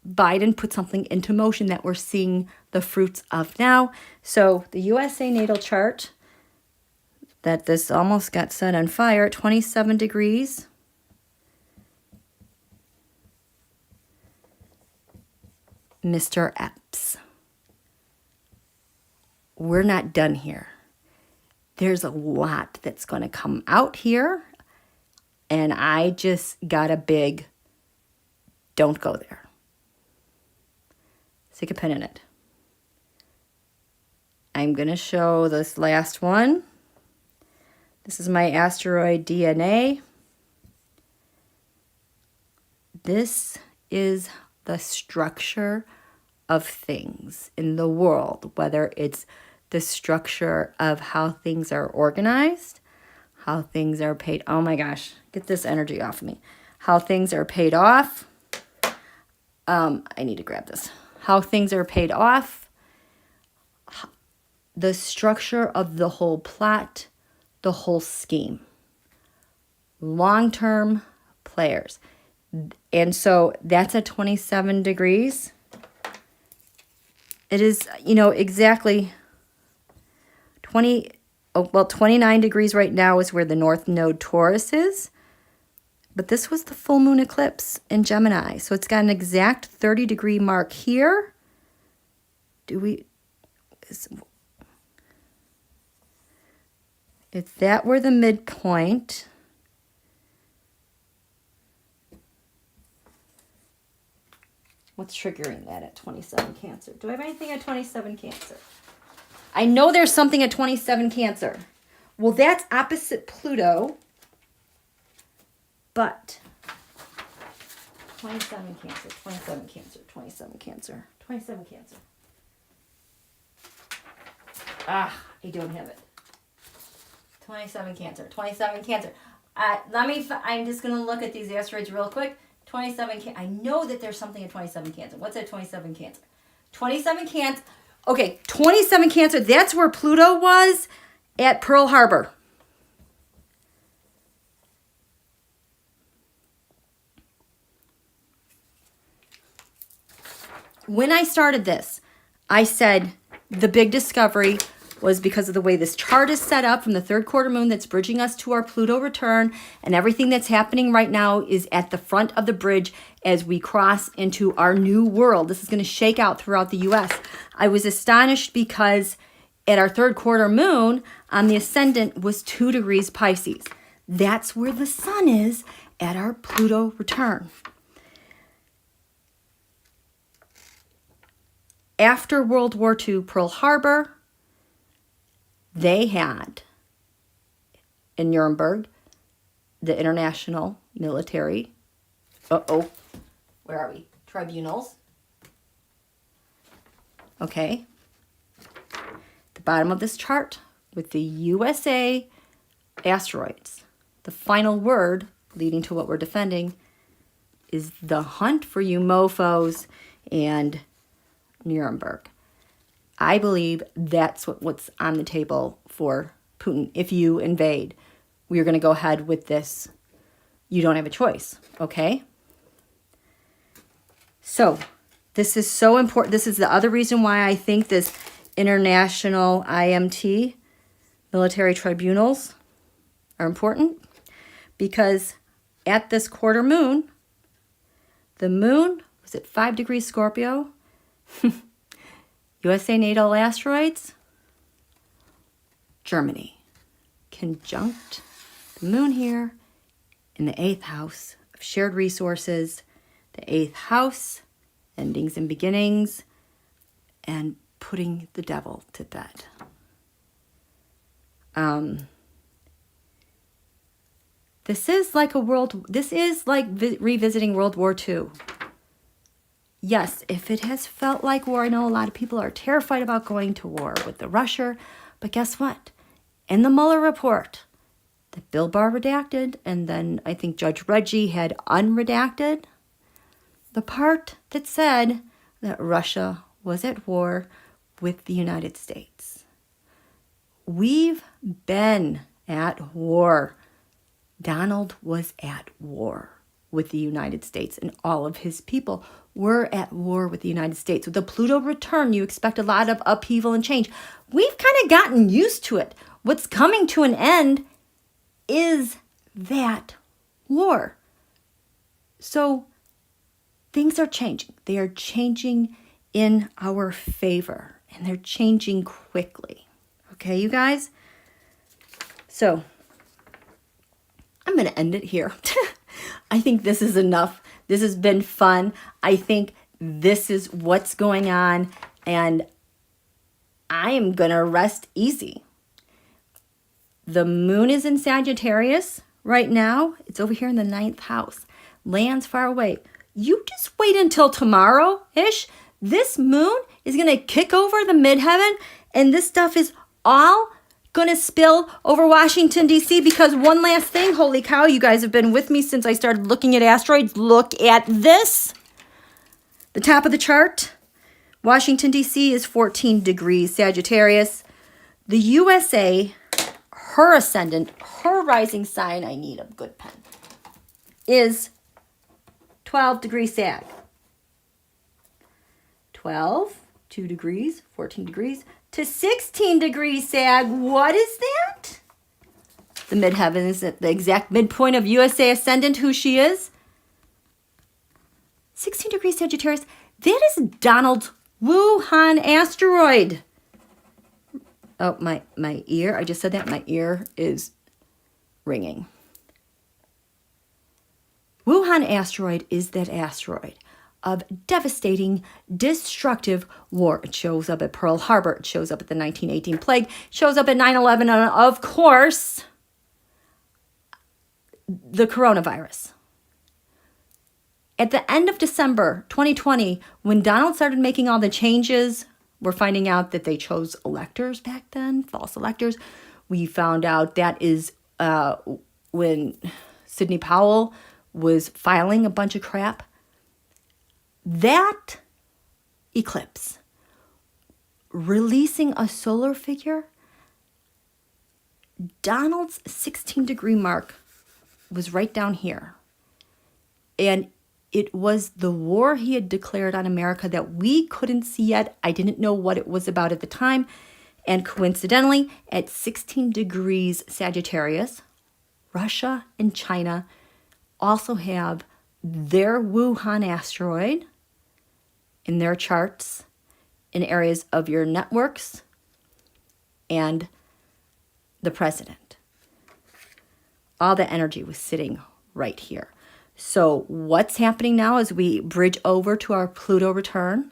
S1: Biden put something into motion that we're seeing the fruits of now. So the USA natal chart, that this almost got set on fire, 27 degrees. Mr. Epps. We're not done here. There's a lot that's going to come out here. And I just got a big, don't go there. Stick a pin in it. I'm going to show this last one. This is my asteroid DNA. This is the structure of things in the world, whether it's the structure of how things are organized, how things are paid. Oh my gosh, get this energy off of me. How things are paid off. I need to grab this. How things are paid off, the structure of the whole plot, the whole scheme. Long-term players. And so that's at 27 degrees. It is, exactly 29 degrees right now is where the North Node Taurus is. But this was the full moon eclipse in Gemini. So it's got an exact 30-degree mark here. Is that where the midpoint? What's triggering that at 27 Cancer? Do I have anything at 27 Cancer? I know there's something at 27 Cancer. Well, that's opposite Pluto. But 27 Cancer, 27 Cancer, 27 Cancer, 27 Cancer. I don't have it. 27 Cancer, 27 Cancer. I'm just going to look at these asteroids real quick. 27 Cancer. I know that there's something at 27 Cancer. What's at 27 Cancer? 27 Cancer. Okay, 27 Cancer. That's where Pluto was at Pearl Harbor. when I started this, I said the big discovery was because of the way this chart is set up from the third quarter moon that's bridging us to our Pluto return, and everything that's happening right now is at the front of the bridge as we cross into our new world. This is going to shake out throughout the U.S. I was astonished because at our third quarter moon on the ascendant was 2 degrees Pisces. That's where the sun is at our Pluto return. After World War II, Pearl Harbor, they had in Nürnberg the international military, where are we? Tribunals. Okay. The bottom of this chart with the USA asteroids. The final word leading to what we're defending is the hunt for you mofos and Nuremberg. I believe that's what's on the table for Putin. If you invade, we're going to go ahead with this. You don't have a choice, okay? So this is so important. This is the other reason why I think this international IMT, military tribunals, are important. Because at this quarter moon, the moon was at 5 degrees Scorpio. USA natal asteroids, Germany, conjunct the moon here in the 8th house of shared resources, the 8th house, endings and beginnings, and putting the devil to bed. This is like revisiting World War II. Yes, if it has felt like war, I know a lot of people are terrified about going to war with the Russia, but guess what? In the Mueller report that Bill Barr redacted, and then I think Judge Reggie had unredacted, the part that said that Russia was at war with the United States. We've been at war. Donald was at war with the United States, and all of his people were at war with the United States. With the Pluto return, you expect a lot of upheaval and change. We've kind of gotten used to it. What's coming to an end is that war. So things are changing. They are changing in our favor, and they're changing quickly. Okay, you guys? So I'm going to end it here. I think this is enough. This has been fun. I think this is what's going on, and I am going to rest easy. The moon is in Sagittarius right now. It's over here in the 9th house. Lands far away. You just wait until tomorrow-ish. This moon is going to kick over the midheaven, and this stuff is all going to spill over Washington, D.C. because one last thing, holy cow, you guys have been with me since I started looking at asteroids. Look at this. The top of the chart, Washington, D.C. is 14 degrees Sagittarius. The USA, her ascendant, her rising sign, I need a good pen, is 12 degrees Sag. 12, 2 degrees, 14 degrees, to 16 degrees Sag. What is that? The midheaven is at the exact midpoint of USA ascendant, who she is. 16 degrees Sagittarius. That is Donald's Wuhan asteroid. Oh, my ear. I just said that. My ear is ringing. Wuhan asteroid is that asteroid of devastating, destructive war. It shows up at Pearl Harbor. It shows up at the 1918 plague. It shows up at 9/11. And of course, the coronavirus. At the end of December 2020, when Donald started making all the changes, we're finding out that they chose electors back then, false electors. We found out that is when Sidney Powell was filing a bunch of crap. That eclipse, releasing a solar figure, Donald's 16 degree mark was right down here. And it was the war he had declared on America that we couldn't see yet. I didn't know what it was about at the time. And coincidentally, at 16 degrees Sagittarius, Russia and China also have their Wuhan asteroid in their charts in areas of your networks and the president. All the energy was sitting right here. So what's happening now as we bridge over to our Pluto return?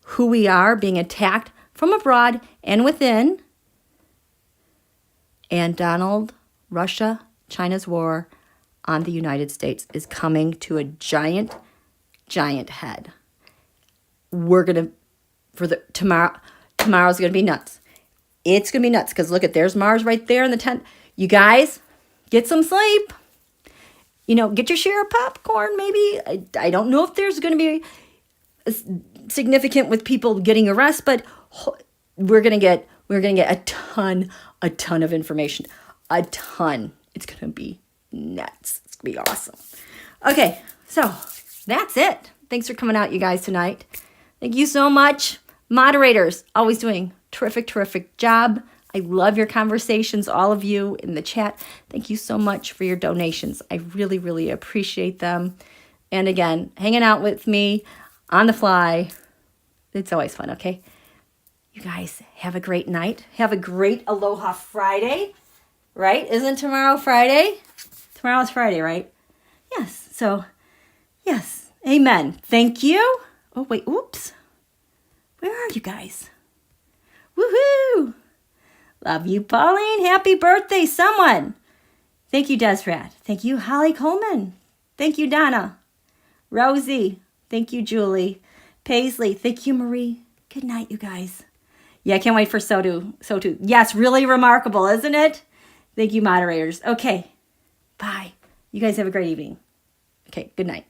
S1: Who we are being attacked from abroad and within. And Donald, Russia, China's war on the United States is coming to a giant, giant head. We're going to, tomorrow's going to be nuts. It's going to be nuts because look at, there's Mars right there in the 10th. You guys, get some sleep. You know, get your share of popcorn maybe. I don't know if there's going to be significant with people getting arrested, but we're going to get a ton of information. A ton. It's going to be nuts. It's going to be awesome. Okay, so that's it. Thanks for coming out, you guys, tonight. Thank you so much. Moderators, always doing terrific job. I love your conversations, all of you in the chat. Thank you so much for your donations. I really appreciate them. And again, hanging out with me on the fly. It's always fun, okay? You guys have a great night. Have a great Aloha Friday, right? Isn't tomorrow Friday? Tomorrow's Friday, right? Yes. So, yes. Amen. Thank you. Oh, wait. Oops. Where are you guys? Woohoo! Love you, Pauline. Happy birthday, someone. Thank you, Desrat. Thank you, Holly Coleman. Thank you, Donna. Rosie. Thank you, Julie. Paisley. Thank you, Marie. Good night, you guys. Yeah, I can't wait for Sotu. Yes, really remarkable, isn't it? Thank you, moderators. Okay, bye. You guys have a great evening. Okay, good night.